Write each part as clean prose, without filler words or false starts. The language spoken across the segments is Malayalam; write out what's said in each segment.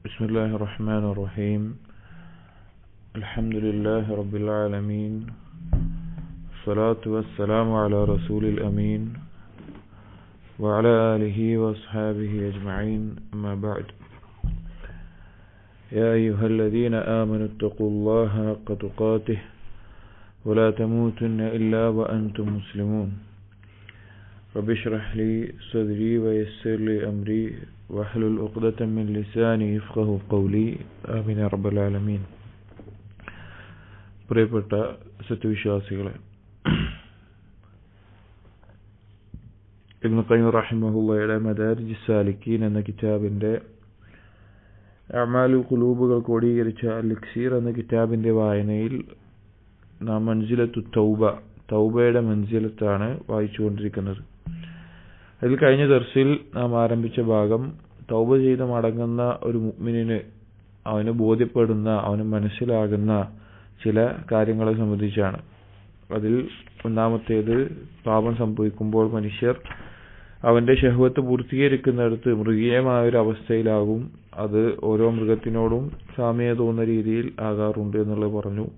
بسم الله الرحمن الرحيم الحمد لله رب العالمين الصلاة والسلام على رسول الأمين وعلى آله وأصحابه أجمعين أما بعد يا أيها الذين آمنوا اتقوا الله حق تقاته ولا تموتن إلا وأنتم مسلمون رب اشرح لي صدري ويسر لي أمري واحلل عقدة من لساني يفقهوا قولي آمين يا رب العالمين. പ്രിയപ്പെട്ട സത്യവിശ്വാസികളെ, ഇബ്നു ഖയ്യിം റഹിമഹുള്ളയുടെ മദാരിജ് സാലിക്കീൻ എന്ന കിതാബിന്റെ അഅ്മാലുൽ ഖുലൂബുകൾ ക്രോഡീകരിച്ച അൽ-ഇക്സീർ എന്ന കിതാബിന്റെ വായനയിൽ നാം മൻസിലത്തു തൗബയുടെ മൻസിലത്താണ് വായിച്ചുകൊണ്ടിരിക്കുന്നത്. അതിൽ കഴിഞ്ഞ ദർസിൽ നാം ആരംഭിച്ച ഭാഗം തൗബ ചെയ്ത് മടങ്ങുന്ന ഒരു മുഅ്മിനിന് അവന് ബോധ്യപ്പെടുന്ന, അവന് മനസ്സിലാകുന്ന ചില കാര്യങ്ങളെ സംബന്ധിച്ചാണ്. അതിൽ ഒന്നാമത്തേത്, പാപം സംഭവിക്കുമ്പോൾ മനുഷ്യർ അവന്റെ ശഹ്വത്ത് പൂർത്തീകരിക്കുന്നിടത്ത് മൃഗീയമായ ഒരു അവസ്ഥയിലാകും. അത് ഓരോ മൃഗത്തിനോടും സാമ്യത തോന്നുന്ന രീതിയിൽ ആകാറുണ്ട് എന്നുള്ളത് പറഞ്ഞു.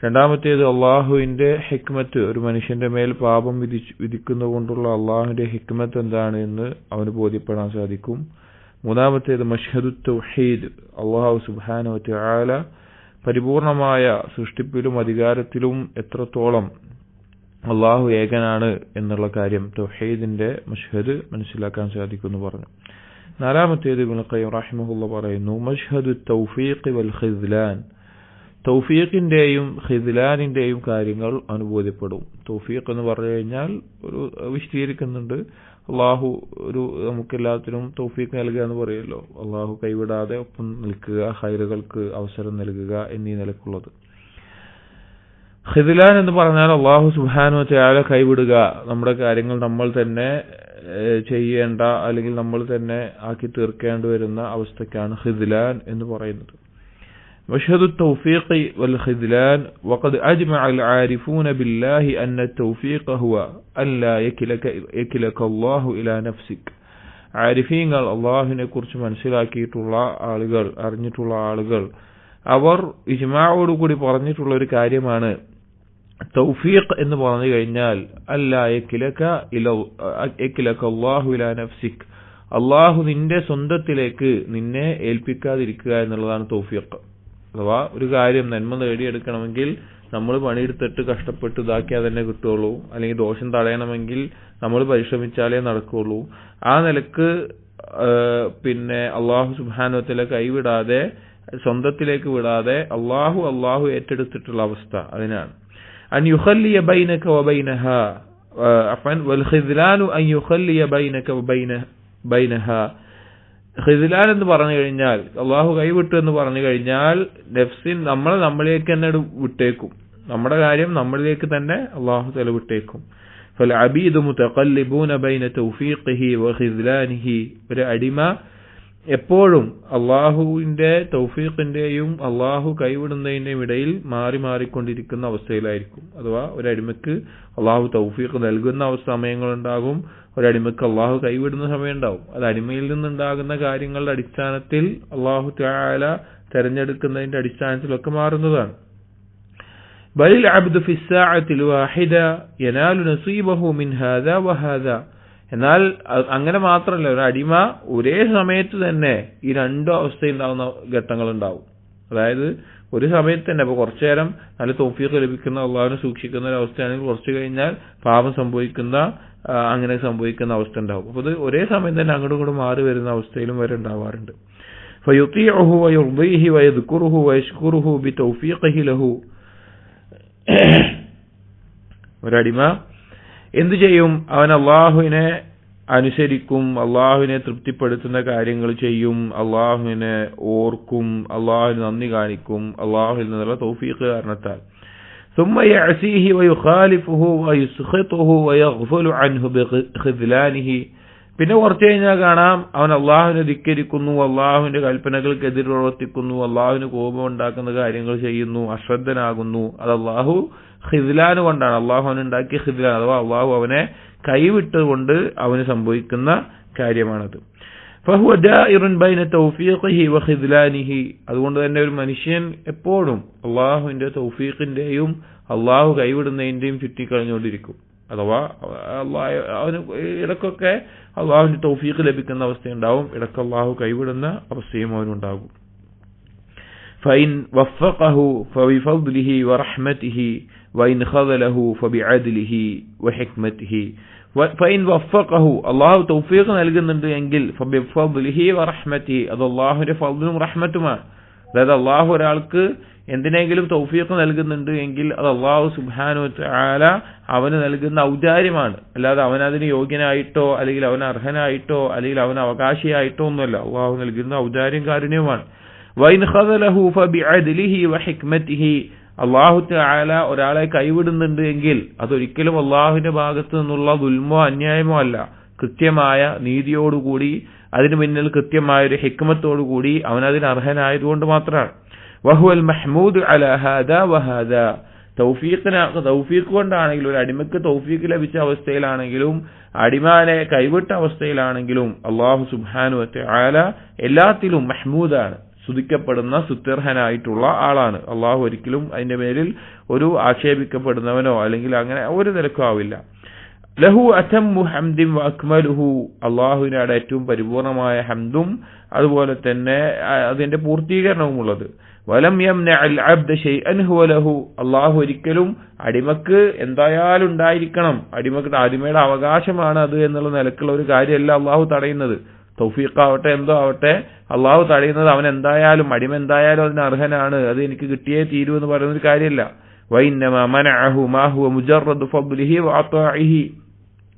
രണ്ടാമത്തേത്, അള്ളാഹുവിന്റെ ഹിക്മത്ത്, ഒരു മനുഷ്യന്റെ മേൽ പാപം വിധിക്കുന്നതുകൊണ്ടുള്ള അള്ളാഹുവിന്റെ ഹിക്മത്ത് എന്താണ് എന്ന് അവന് ബോധ്യപ്പെടാൻ സാധിക്കും. മൂന്നാമത്തേത്, മഷ്ഹദു തൗഹീദ്, അള്ളാഹു സുബ്ഹാനഹു വ തആല പരിപൂർണമായ സൃഷ്ടിപ്പിലും അധികാരത്തിലും എത്രത്തോളം അള്ളാഹു ഏകനാണ് എന്നുള്ള കാര്യം, തൗഹീദിന്റെ മഷ്ഹദ് മനസ്സിലാക്കാൻ സാധിക്കുമെന്ന് പറഞ്ഞു. നാലാമത്തേത്, ഇബ്നു ഖയ്യിം റഹിമഹുള്ള പറയുന്നു, മഷ്ഹദു തൗഫീഖ് വൽ ഖിദ്ലാൻ, തൗഫീഖിന്റെയും ഖിദ്ലാനിന്റെയും കാര്യങ്ങൾ അനുബോധ്യപ്പെടും. തൗഫീഖ് എന്ന് പറഞ്ഞു കഴിഞ്ഞാൽ ഒരു വിശദീകരിക്കുന്നുണ്ട്, അള്ളാഹു ഒരു നമുക്കെല്ലാത്തിനും തൗഫീഖ് നൽകുക എന്ന് പറയുമല്ലോ, അള്ളാഹു കൈവിടാതെ ഒപ്പം നിൽക്കുക, ഖൈറുകൾക്ക് അവസരം നൽകുക എന്നീ നിലക്കുള്ളത്. ഖിദ്ലാൻ എന്ന് പറഞ്ഞാൽ അള്ളാഹു സുബ്ഹാനഹു വ തആല കൈവിടുക, നമ്മുടെ കാര്യങ്ങൾ നമ്മൾ തന്നെ ചെയ്യേണ്ട അല്ലെങ്കിൽ നമ്മൾ തന്നെ ആക്കി തീർക്കേണ്ടി വരുന്ന അവസ്ഥയ്ക്കാണ് ഖിദ്ലാൻ എന്ന് പറയുന്നത്. مشهد التوفيق والخذلان وقد أجمع العارفون بالله أن التوفيق هو أن لا يكلك الله إلى نفسك. ആരിഫീങ്ങൾ അള്ളാഹുവിനെ കുറിച്ച് മനസ്സിലാക്കിയിട്ടുള്ള ആളുകൾ, അറിഞ്ഞിട്ടുള്ള ആളുകൾ, അവർ ഇജ്മാഅോടുകൂടി പറഞ്ഞിട്ടുള്ള ഒരു കാര്യമാണ് തൗഫീഖ് എന്ന് പറഞ്ഞു കഴിഞ്ഞാൽ അല്ലാ യക്ലക അല്ലാഹു ഇലാ നഫ്സിക്, അള്ളാഹു നിന്റെ സ്വന്തത്തിലേക്ക് നിന്നെ ഏൽപ്പിക്കാതിരിക്കുക എന്നുള്ളതാണ് തൗഫീഖ്. അഥവാ ഒരു കാര്യം നന്മ നേടിയെടുക്കണമെങ്കിൽ നമ്മൾ പണിയെടുത്തിട്ട് കഷ്ടപ്പെട്ട് ഇതാക്കിയാൽ തന്നെ കിട്ടുള്ളൂ, അല്ലെങ്കിൽ ദോഷം തടയണമെങ്കിൽ നമ്മൾ പരിശ്രമിച്ചാലേ നടക്കുള്ളൂ. ആ നിലക്ക് പിന്നെ അള്ളാഹു സുബ്ഹാനഹു വ തആല കൈവിടാതെ സ്വന്തത്തിലേക്ക് വിടാതെ അള്ളാഹു ഏറ്റെടുത്തിട്ടുള്ള അവസ്ഥ, അതിനാണ് അൻ യുഖല്ലിയ ബൈനക വബൈനഹാ വൽ ഖിദ്ലാനു അൻ യുഖല്ലിയ ബൈനക വബൈനഹാ. ഖിദ്ലാൻ എന്ന് പറഞ്ഞു കഴിഞ്ഞാൽ അള്ളാഹു കൈവിട്ടു എന്ന് പറഞ്ഞു കഴിഞ്ഞാൽ നഫ്സിൻ നമ്മളിലേക്ക് തന്നെ വിട്ടേക്കും, നമ്മുടെ കാര്യം നമ്മളിലേക്ക് തന്നെ അള്ളാഹു തആല വിട്ടേക്കും. ഫൽ അബീദു മുതഖല്ലിബൂന ബൈന തൗഫീഖിഹി വഖിദ്ലാനിഹി, ഒരു അടിമ എപ്പോഴും അള്ളാഹുവിന്റെ തൗഫീഖിന്റെയും അള്ളാഹു കൈവിടുന്നതിന്റെയും ഇടയിൽ മാറിക്കൊണ്ടിരിക്കുന്ന അവസ്ഥയിലായിരിക്കും. അഥവാ ഒരു അടിമക്ക് അള്ളാഹു തൗഫീഖ് നൽകുന്ന സമയങ്ങളുണ്ടാകും, ഒരടിമക്ക് അള്ളാഹു കൈവിടുന്ന സമയം ഉണ്ടാവും. അത് അടിമയിൽ നിന്നുണ്ടാകുന്ന കാര്യങ്ങളുടെ അടിസ്ഥാനത്തിൽ അള്ളാഹു തആല തെരഞ്ഞെടുക്കുന്നതിന്റെ അടിസ്ഥാനത്തിലൊക്കെ മാറുന്നതാണ്. ബലിൽ അബ്ദു ഫിസ്സാഅത്തിൽ വാഹിദ യനാലു നസീബഹു മിൻ ഹാദാ വഹാദാ. എന്നാൽ അങ്ങനെ മാത്രമല്ല, ഒരു അടിമ ഒരേ സമയത്ത് തന്നെ ഈ രണ്ടു അവസ്ഥയിൽ ഉണ്ടാകുന്ന ഘട്ടങ്ങളുണ്ടാവും. അതായത് ഒരു സമയത്ത് തന്നെ, ഇപ്പൊ കുറച്ചു നേരം നല്ല തൗഫീഖ് ലഭിക്കുന്ന അള്ളാഹുവിനെ സൂക്ഷിക്കുന്ന ഒരു അവസ്ഥയാണെങ്കിൽ കുറച്ചു കഴിഞ്ഞാൽ പാപം അങ്ങനെ സംഭവിക്കുന്ന അവസ്ഥ ഉണ്ടാവും. അപ്പൊ ഇത് ഒരേ സമയം തന്നെ അങ്ങോട്ടും ഇങ്ങോട്ടും മാറി വരുന്ന അവസ്ഥയിലും വരെ ഉണ്ടാവാറുണ്ട്. ഫയുതീഉഹു വയുർദീഹി വയദ്കുറുഹു വയശ്കുറുഹു ബിതൗഫീഖിഹി ലഹു. ഒരടിമ എന്തു ചെയ്യും? അവൻ അള്ളാഹുവിനെ അനുസരിക്കും, അള്ളാഹുവിനെ തൃപ്തിപ്പെടുത്തുന്ന കാര്യങ്ങൾ ചെയ്യും, അള്ളാഹുവിനെ ഓർക്കും, അള്ളാഹുവിന് നന്ദി കാണിക്കും, അള്ളാഹുവിൽ നിന്നുള്ള തൗഫീഖ് കാരണത്താൽ. ثم يعصيه ويخالفه ويسخطه ويغفل عنه بخذلانه. പിന്നെ കുറച്ചു കഴിഞ്ഞാൽ കാണാം അവൻ അള്ളാഹുവിനെ ധിക്കരിക്കുന്നു, അള്ളാഹുവിന്റെ കൽപ്പനകൾക്കെതിരെ പ്രവർത്തിക്കുന്നു, അള്ളാഹുവിന് കോപം ഉണ്ടാക്കുന്ന കാര്യങ്ങൾ ചെയ്യുന്നു, അശ്രദ്ധനാകുന്നു. അത് അള്ളാഹു ഖിദ്ലാൻ കൊണ്ടാണ്, അള്ളാഹു അവനുണ്ടാക്കിയ ഖിദ്ലാൻ, അഥവാ അള്ളാഹു അവനെ കൈവിട്ടുകൊണ്ട് അവന് സംഭവിക്കുന്ന കാര്യമാണത്. ഫഹുവ ദാഇറുൻ ബൈന തൗഫീഖിഹി വഖിദ്ലാനിഹി. അതുകൊണ്ട് തന്നെ ഒരു മനുഷ്യൻ എപ്പോഴും അള്ളാഹുവിന്റെ തൗഫീഖിന്റെയും അള്ളാഹു കൈവിടുന്നതിന്റെയും ചുറ്റിക്കളഞ്ഞുകൊണ്ടിരിക്കും. അഥവാ അവന് ഇടക്കൊക്കെ അള്ളാഹുവിന്റെ തൗഫീഖ് ലഭിക്കുന്ന അവസ്ഥയുണ്ടാവും, ഇടക്ക് അള്ളാഹു കൈവിടുന്ന അവസ്ഥയും അവനുണ്ടാകും. فإن وفقه فبفضله ورحمته وإن خذله فبعدله وحكمته. فإن وفقه അള്ളാഹു തൗഫീഖ് നൽകുന്നുണ്ട് എങ്കിൽ فبفضله ورحمته, അത് അള്ളാഹുവിന്റെ ഫضലും റഹ്മത്തുമാണ്. അതായത് അള്ളാഹു ഒരാൾക്ക് എന്തിനെങ്കിലും തൗഫീഖ് നൽകുന്നുണ്ട് എങ്കിൽ അത് അള്ളാഹു സുബ്ഹാനഹു വ തആല അവന് നൽകുന്ന ഔദാര്യമാണ്. അല്ലാതെ അവൻ അതിന് യോഗ്യനായിട്ടോ അല്ലെങ്കിൽ അവൻ അർഹനായിട്ടോ അല്ലെങ്കിൽ അവൻ അവകാശിയായിട്ടോ ഒന്നുമല്ല, അള്ളാഹു നൽകുന്ന ഔദാര്യം കാരുണ്യമാണ്. വൈൻ ഖദലഹു ഫബിഅദ്ലിഹി വഹിക്മതിഹി, അള്ളാഹു തആല ഒരാളെ കൈവിടുന്നുണ്ട് എങ്കിൽ അതൊരിക്കലും അള്ളാഹുവിന്റെ ഭാഗത്തു നിന്നുള്ള ദുൽമോ അന്യായമോ അല്ല, കൃത്യമായ നീതിയോടുകൂടി അതിന് പിന്നിൽ കൃത്യമായ ഒരു ഹിക്മത്തോടുകൂടി അവൻ അതിന് അർഹനായതുകൊണ്ട് മാത്രമാണ്. വഹുവൽ മഹ്മൂദ് അലാ ഹാദാ വഹാദാ. തൗഫീഖ് കൊണ്ടാണെങ്കിലും ഒരു അടിമക്ക് തൗഫീഖ് ലഭിച്ച അവസ്ഥയിലാണെങ്കിലും അടിമാനെ കൈവിട്ട അവസ്ഥയിലാണെങ്കിലും അള്ളാഹു സുബ്ഹാനഹു വ തആല എല്ലാത്തിലും മഹ്മൂദാണ്, സ്തുതിക്കപ്പെടുന്ന സുത്യർഹനായിട്ടുള്ള ആളാണ്. അള്ളാഹു ഒരിക്കലും അതിന്റെ മേലിൽ ഒരു ആക്ഷേപിക്കപ്പെടുന്നവനോ അല്ലെങ്കിൽ അങ്ങനെ ഒരു നിലക്കും ആവില്ല. ലഹു അതമ്മു ഹംദിൻ വ അക്മലുഹു, അള്ളാഹുവിനാണ് ഏറ്റവും പരിപൂർണമായ ഹംദും അതുപോലെ തന്നെ അതിന്റെ പൂർത്തീകരണവും ഉള്ളത്. വലം യംനഅൽ അബ്ദ ശൈഅൻ ഹുവ ലഹു, അള്ളാഹു ഒരിക്കലും അടിമക്ക് എന്തായാലും ഉണ്ടായിരിക്കണം, അടിമയുടെ അവകാശമാണ് അത് എന്നുള്ള നിലക്കുള്ള ഒരു കാര്യമല്ല അള്ളാഹു തടയുന്നത്. തൗഫീഖാവട്ടെ എന്തോ ആവട്ടെ അള്ളാഹു തടയുന്നത് അവൻ എന്തായാലും അടിമ എന്തായാലും അതിന് അർഹനാണ്, അത് എനിക്ക് കിട്ടിയേ തീരൂ എന്ന് പറയുന്നൊരു കാര്യമില്ല. വഇന്നമാ മനഅഹു മാ ഹുവ മുജറദു ഫദ്ലിഹി വഅതാഇഹി,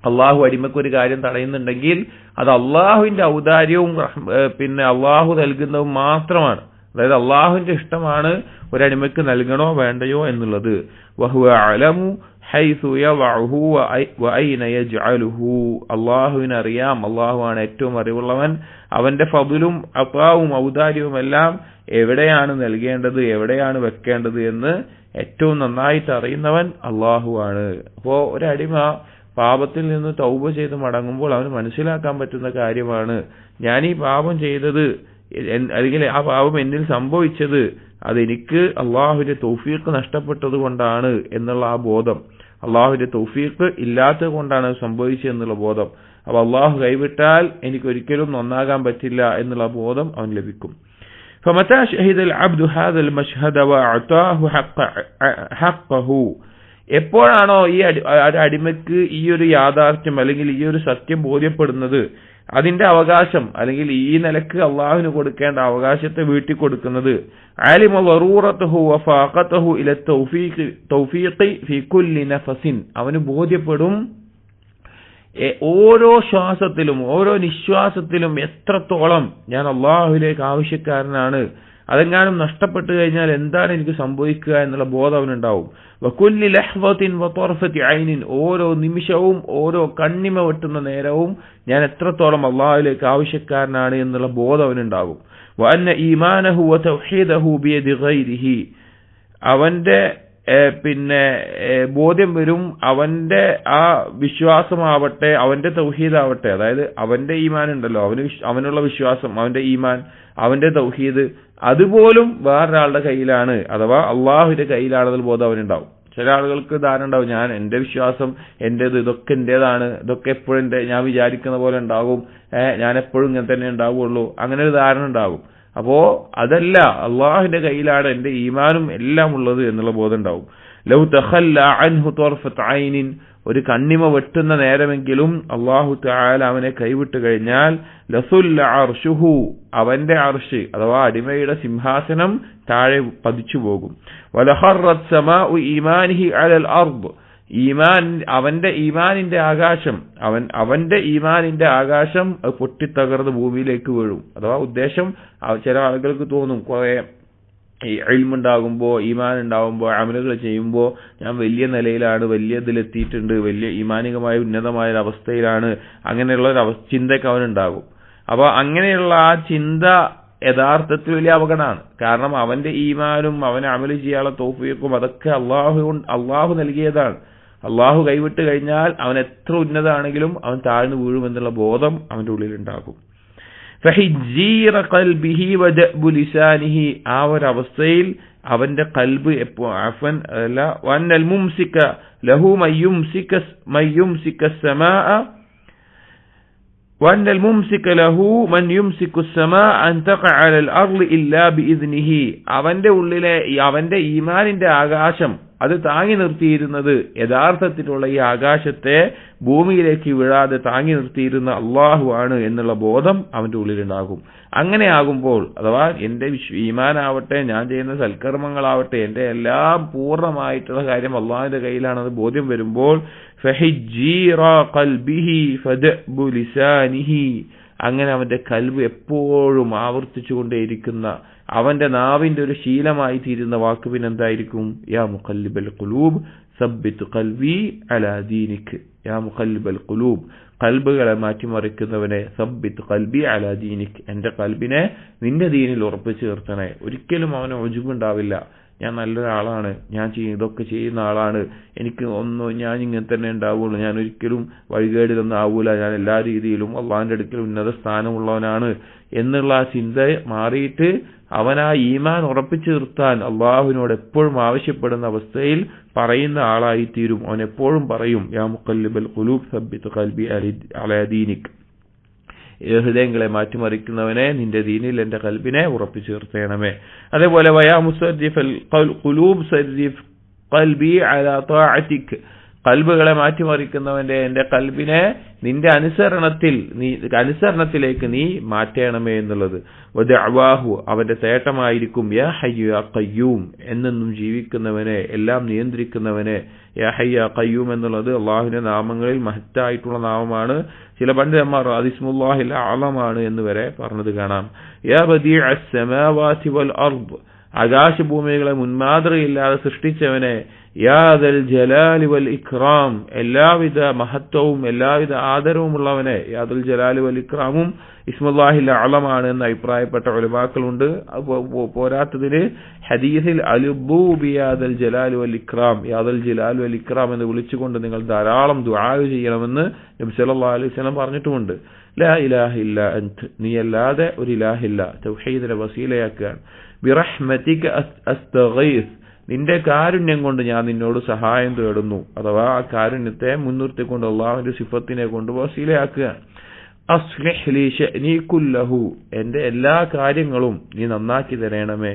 അള്ളാഹു അടിമക്കൊരു കാര്യം തടയുന്നുണ്ടെങ്കിൽ അത് അള്ളാഹുവിന്റെ ഔദാര്യവും പിന്നെ അള്ളാഹു നൽകുന്നതും മാത്രമാണ്. അതായത് അള്ളാഹുവിന്റെ ഇഷ്ടമാണ് ഒരടിമക്ക് നൽകണോ വേണ്ടയോ എന്നുള്ളത്. വഹുവ അലമു ഹൈസു യദഉഹു വഅയ്ന യജ്അലുഹു, അള്ളാഹുവിന് അറിയാം, അള്ളാഹുവാണ് ഏറ്റവും അറിവുള്ളവൻ, അവന്റെ ഫദ്ലും അതാവും ഔദാര്യവും എല്ലാം എവിടെയാണ് നൽകേണ്ടത് എവിടെയാണ് വെക്കേണ്ടത് എന്ന് ഏറ്റവും നന്നായിട്ട് അറിയുന്നവൻ അള്ളാഹുവാണ്. അപ്പോ ഒരടിമ പാപത്തിൽ നിന്ന് തൗബ ചെയ്ത് മടങ്ങുമ്പോൾ അവന് മനസ്സിലാക്കാൻ പറ്റുന്ന കാര്യമാണ്, ഞാൻ ഈ പാപം ചെയ്തത് അല്ലെങ്കിൽ ആ പാപം എന്നിൽ സംഭവിച്ചത് അതെനിക്ക് അള്ളാഹുവിന്റെ തൗഫീഖ് നഷ്ടപ്പെട്ടത് കൊണ്ടാണ് എന്നുള്ള ആ ബോധം, അള്ളാഹുവിന്റെ തൗഫീഖ് ഇല്ലാത്തത് കൊണ്ടാണ് സംഭവിച്ചത് എന്നുള്ള ബോധം. അപ്പൊ അള്ളാഹു കൈവിട്ടാൽ എനിക്ക് ഒരിക്കലും നന്നാകാൻ പറ്റില്ല എന്നുള്ള ബോധം അവൻ ലഭിക്കും. فمتى شهد العبد هذا المشهد واعطاه حقه, എപ്പോഴാണോ ഈ അടിമക്ക് ഈ ഒരു യാഥാർത്ഥ്യം അല്ലെങ്കിൽ ഈ ഒരു സത്യം ബോധ്യപ്പെടുന്നത്, അതിന്റെ അവകാശം അല്ലെങ്കിൽ ഈ നിലക്ക് അള്ളാഹുവിന് കൊടുക്കേണ്ട അവകാശത്തെ വീട്ടി കൊടുക്കുന്നത്, ആലിമ വറൂറത്തുഹു വഫാഖത്തുഹു ഇല തൗഫീഖി ഫീ കുല്ലി നഫസിൻ, അവന് ബോധ്യപ്പെടും ഓരോ ശ്വാസത്തിലും ഓരോ നിശ്വാസത്തിലും എത്രത്തോളം ഞാൻ അള്ളാഹുവിലേക്ക് ആവശ്യക്കാരനാണ്, അതെങ്ങാനും നഷ്ടപ്പെട്ടു കഴിഞ്ഞാൽ എന്താണ് എനിക്ക് സംഭവിക്കുക എന്നുള്ള ബോധം അവനുണ്ടാവും. വകുല്ലി ലഹ്വത്തിൻ വതർഫത്തി ഐനിൻ, ഓരോ നിമിഷവും ഓരോ കണ്ണിമ വെട്ടുന്ന നേരവും ഞാൻ എത്രത്തോളം അള്ളാഹുവിലേക്ക് ആവശ്യക്കാരനാണ് എന്നുള്ള ബോധം അവനുണ്ടാകും. വഅന്ന ഈമാനഹു വതൗഹീദഹു ബിയദി ഗൈരിഹി, അവന്റെ പിന്നെ ബോധ്യം വരും, അവന്റെ ആ വിശ്വാസമാവട്ടെ അവന്റെ തൗഹീദാവട്ടെ, അതായത് അവന്റെ ഈമാൻ ഉണ്ടല്ലോ, അവനുള്ള വിശ്വാസം, അവന്റെ ഈമാൻ, അവന്റെ തൗഹീദ്, അതുപോലും വേറൊരാളുടെ കയ്യിലാണ്, അഥവാ അള്ളാഹുവിന്റെ കയ്യിലാണെന്നുള്ള ബോധം അവനുണ്ടാവും. ചില ആളുകൾക്ക് ധാരണ ഉണ്ടാവും, ഞാൻ എന്റെ വിശ്വാസം എന്റേത്, ഇതൊക്കെ എന്റേതാണ്, ഇതൊക്കെ എപ്പോഴും ഞാൻ വിചാരിക്കുന്ന പോലെ ഉണ്ടാകും, ഞാൻ എപ്പോഴും ഇങ്ങനെ തന്നെ ഉണ്ടാവുള്ളൂ, അങ്ങനെ ഒരു ധാരണ ഉണ്ടാകും. അപ്പോ അതല്ല, അള്ളാഹുവിന്റെ കയ്യിലാണ് എന്റെ ഈമാനും എല്ലാം ഉള്ളത് എന്നുള്ള ബോധം ഉണ്ടാവും. ലൗ തഖല്ല അൻഹു തർഫത്ത് ഐനിൻ, ഒരു കണ്ണിമ വെട്ടുന്ന നേരമെങ്കിലും അള്ളാഹു തആല അവനെ കൈവിട്ട് കഴിഞ്ഞാൽ ലസുല്ല അർശുഹു, അവന്റെ അർശ് അഥവാ അടിമയുടെ സിംഹാസനം താഴെ പതിച്ചു പോകും. വലഖറത് സമാഉ ഈമാനിഹി അലൽ അർദ്, ഈമാൻ അവന്റെ ഈമാനിന്റെ ആകാശം അവന്റെ ഈമാനിന്റെ ആകാശം പൊട്ടിത്തകർന്ന് ഭൂമിയിലേക്ക് വീഴും. അഥവാ ഉദ്ദേശം, ചില ആളുകൾക്ക് തോന്നും കുറെ ഇൽമുണ്ടാകുമ്പോ ഈമാൻ ഉണ്ടാകുമ്പോ അമലുകൾ ചെയ്യുമ്പോ ഞാൻ വലിയ നിലയിലാണ്, വലിയ ഇതിലെത്തിയിട്ടുണ്ട്, വലിയ ഈമാനികമായ ഉന്നതമായ ഒരു അവസ്ഥയിലാണ്, അങ്ങനെയുള്ള ഒരു ചിന്തയ്ക്ക് അവനുണ്ടാകും. അപ്പൊ അങ്ങനെയുള്ള ആ ചിന്ത യഥാർത്ഥത്തിൽ വലിയ അപകടമാണ്. കാരണം അവന്റെ ഈമാനും അവന് അമല് ചെയ്യാനുള്ള തൗഫീഖും അതൊക്കെ അള്ളാഹു നൽകിയതാണ്. അള്ളാഹു കൈവിട്ട് കഴിഞ്ഞാൽ അവൻ എത്ര ഉന്നതാണെങ്കിലും അവൻ താഴ്ന്നു വീഴുമെന്നുള്ള ബോധം അവന്റെ ഉള്ളിൽ ഉണ്ടാകും. ഫഹിജീറ ഖൽബിഹി വദഅബു ലിസാനിഹി, ആ ഒരു അവസ്ഥയിൽ അവന്റെ ഖൽബ് അഫൻ അല്ല വന്നൽ മുംസിക ലഹു മയ്യുംസിക സമാഅ وأن الممسك له من يمسك السماء أن تقع على الأرض إلا بإذنه. അവന്റെ ഉള്ളിലെ അവന്റെ ഈമാനിന്റെ ആകാശം അത് താങ്ങി നിർത്തിയിരുന്നത്, യഥാർത്ഥത്തിലുള്ള ഈ ആകാശത്തെ ഭൂമിയിലേക്ക് വീഴാതെ താങ്ങി നിർത്തിയിരുന്ന അള്ളാഹു ആണ് എന്നുള്ള ബോധം അവന്റെ ഉള്ളിലുണ്ടാകും. അങ്ങനെ ആകുമ്പോൾ, അഥവാ എന്റെ ഈമാനാവട്ടെ, ഞാൻ ചെയ്യുന്ന സൽക്കർമ്മങ്ങളാവട്ടെ, എന്റെ എല്ലാം പൂർണ്ണമായിട്ടുള്ള കാര്യം അള്ളാഹുവിന്റെ കയ്യിലാണെന്ന് ബോധ്യം വരുമ്പോൾ അങ്ങനെ അവന്റെ കൽബ് എപ്പോഴും ആവർത്തിച്ചുകൊണ്ടേയിരിക്കുന്ന, അവന്റെ നാവിന്റെ ഒരു ശീലമായി തീരുന്ന വാക്ക് പിന്നെന്തായിരിക്കും? യാ മുഖല്ലിബൽ ഖുലൂബ് സബ്ബിത് ഖൽബി അലാ ദീനിക്. യാ മുഖല്ലിബൽ ഖുലൂബ്, കൽബുകളെ മാറ്റിമറിക്കുന്നവനെ, സബ്ബിത് ഖൽബി അലാ ദീനിക്, എന്റെ കൽബിനെ നിന്റെ ദീനിൽ ഉറപ്പിച്ചു നിർത്തണേ. ഒരിക്കലും അവന് ഉജുബുണ്ടാവില്ല. ഞാൻ നല്ലൊരാളാണ്, ഞാൻ ഇതൊക്കെ ചെയ്യുന്ന ആളാണ്, എനിക്ക് ഞാൻ ഇങ്ങനെ തന്നെ ഉണ്ടാവുള്ളൂ, ഞാൻ ഒരിക്കലും വഴികേടിലൊന്നും ആവൂല, ഞാൻ എല്ലാ രീതിയിലും അള്ളാഹിന്റെ അടുക്കൽ ഉന്നത സ്ഥാനമുള്ളവനാണ് എന്നുള്ള ആ ചിന്ത മാറിയിട്ട് അവൻ ആ ഈമാൻ ഉറപ്പിച്ചു നിർത്താൻ അള്ളാഹുവിനോട് എപ്പോഴും ആവശ്യപ്പെടുന്ന അവസ്ഥയിൽ പറയുന്ന ആളായി തീരും. അവൻ എപ്പോഴും പറയും, യാ മുഖല്ലിബൽ ഖുലൂബ് സബ്ബിത് ഖൽബി അലാ ദീനിക്, ഹൃദയങ്ങളെ മാറ്റിമറിക്കുന്നവനെ, നിന്റെ ദീനിൽ എന്റെ കൽബിനെ ഉറപ്പിച്ചു നിർത്തണമേ. അതേപോലെ വയാ മുസദ്ദിഫൽ ഖുലൂബ് സദ്ദിഫ് ഖൽബി അലാ തഅതിക്, കൽബുകളെ മാറ്റിമറിക്കുന്നവന്റെ എന്റെ കൽബിനെ നിന്റെ അനുസരണത്തിലേക്ക് നീ മാറ്റണമേ എന്നുള്ളത്. വദഅവാഹു, അവന്റെ തേട്ടമായിരിക്കും യാ ഹയ്യു യാ ഖയ്യൂം, എന്നെന്നും ജീവിക്കുന്നവനെ, എല്ലാം നിയന്ത്രിക്കുന്നവനെ. യാ ഹയ്യ യാ ഖയ്യൂം എന്നുള്ളത് അള്ളാഹുവിന്റെ നാമങ്ങളിൽ മഹത്തായിട്ടുള്ള നാമമാണ്. ചില പണ്ഡിതന്മാർ അതിസ്മുല്ലാഹിൽ അഅലമാണ് എന്ന് വരെ പറഞ്ഞത് കാണാം. യാ ബദീഅസ് സമാവാതി വൽ അർദ്, ആകാശഭൂമികളെ മുൻമാതൃകയില്ലാതെ സൃഷ്ടിച്ചവനെ. യാ ദൽ ജലാലി വൽ ഇക്റാം, എല്ലാവിധ മഹത്വവും എല്ലാവിധ ആദരവുമുള്ളവനെ. യാ ദൽ ജലാലി വൽ ഇക്റാമും ഇസ്മുല്ലാഹിൽ അഅലമാണ് എന്ന് അഭിപ്രായപ്പെട്ട ഉലമാക്കളുണ്ട്. പോരാത്തതിന് ഹദീസിൽ അലുബൂ ബി യാ ദൽ ജലാലി വൽ ഇക്റാം, യാ ദൽ ജലാൽ വൽ ഇക്റാം എന്ന് വിളിച്ചുകൊണ്ട് നിങ്ങൾ ധാരാളം ദുആ ചെയ്യണമെന്ന് നബി സല്ലല്ലാഹു അലൈഹി വസല്ലം പറഞ്ഞിട്ടുമുണ്ട്. ലാ ഇലാഹ ഇല്ലാ അൻത, നീ അല്ലാതെ ഒരു ഇലാഹില്ല, തൗഹീദിനെ വസീലയാക്കുകയാണ്. ബിറഹ്മതിക അസ്തഗീസ്, നിന്റെ കാരുണ്യം കൊണ്ട് ഞാൻ നിന്നോട് സഹായം തേടുന്നു, അഥവാ ആ കാരുണ്യത്തെ മുൻനിർത്തിക്കൊണ്ട് അള്ളാഹുവിന്റെ സിഫത്തിനെ കൊണ്ട് വസീലയാക്കുകയാണ്. അസ്ലിഹ് ലി ശഅനി കുല്ലഹു, എന്റെ എല്ലാ കാര്യങ്ങളും നീ നന്നാക്കി തരണമേ.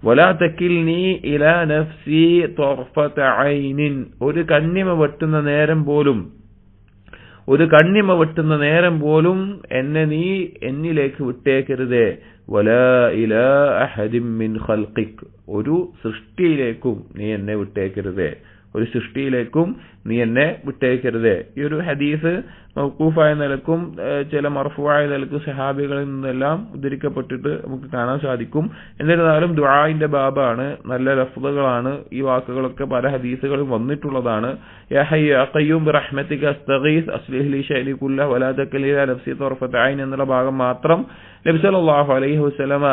വലാ തകിൽനി ഇലാ നഫ്സി തർഫത ഐനിൻ, ഒരു കണ്ണിമ വെട്ടുന്ന നേരം പോലും എന്നെ നീ എന്നിലേക്ക് വിട്ടേക്കരുതേ. വലാ ഇലാ അഹദിൻ മിൻ ഖൽഖിക്, ഒരു സൃഷ്ടിയിലേക്കും നീ എന്നെ വിട്ടേക്കരുതേ, ഒരു സൃഷ്ടിയിലേക്കും നീ എന്നെ വിട്ടേക്കരുതേ. ഈ ഒരു ഹദീസ് മൗഖൂഫായ നിലക്കും ചില മർഫൂആയ നിലക്കും സഹാബികളിൽ നിന്നെല്ലാം ഉദ്ധരിക്കപ്പെട്ടിട്ട് നമുക്ക് കാണാൻ സാധിക്കും. എന്നിരുന്നാലും ദുആഇന്റെ ബാബാണ്, നല്ല ലഫ്ളുകളാണ്, ഈ വാക്കുകളൊക്കെ പല ഹദീസുകളും വന്നിട്ടുള്ളതാണ്. യാ ഹയ്യു യാ ഖയ്യൂം ബിറഹ്മതിക അസ്തഗീസ് അസ്ലിഹ് ലി ശഅനി കുല്ലഹു വലാ തകിൽനി ഇലാ നഫ്സി തർഫത ഐൻ എന്നുള്ള ഭാഗം മാത്രം നബി സല്ലല്ലാഹു അലൈഹി വസല്ലമ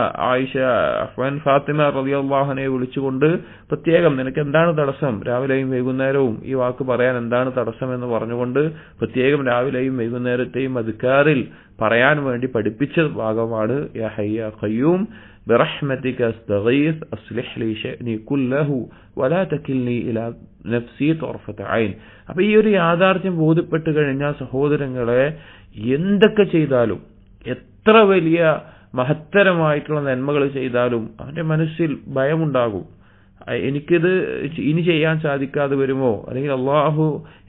ഫാത്തിമ റളിയല്ലാഹു അൻഹയെ വിളിച്ചുകൊണ്ട് പ്രത്യേകം, നിനക്ക് എന്താണ് തടസ്സം, രാവിലെയും വൈകുന്നേരവും ഈ വാക്ക് പറയാൻ എന്താണ് തടസ്സം എന്ന് പറഞ്ഞുകൊണ്ട് പ്രത്യേകം രാവിലെയും വൈകുന്നേരത്തെയും അദ്കാറിൽ പറയാൻ വേണ്ടി പഠിപ്പിച്ച ഭാഗമാണ് യാ ഹയ്യ യാ ഖയ്യൂം ബിറഹ്മതിക അസ്തഗീസ് അസ്ലിഹ് ലി ശഅനി കുല്ലഹു വലാ തകിൽനി ഇലാ നഫ്സി തർഫത ഐൻ. അപ്പൊ ഈ ഒരു യാഥാർത്ഥ്യം ബോധ്യപ്പെട്ട് കഴിഞ്ഞാൽ സഹോദരങ്ങളെ, എന്തൊക്കെ ചെയ്താലും, എത്ര വലിയ മഹത്തരമായിട്ടുള്ള നന്മകൾ ചെയ്താലും അവന്റെ മനസ്സിൽ ഭയമുണ്ടാകും. എനിക്കിത് ഇനി ചെയ്യാൻ സാധിക്കാതെ വരുമോ, അല്ലെങ്കിൽ അള്ളാഹു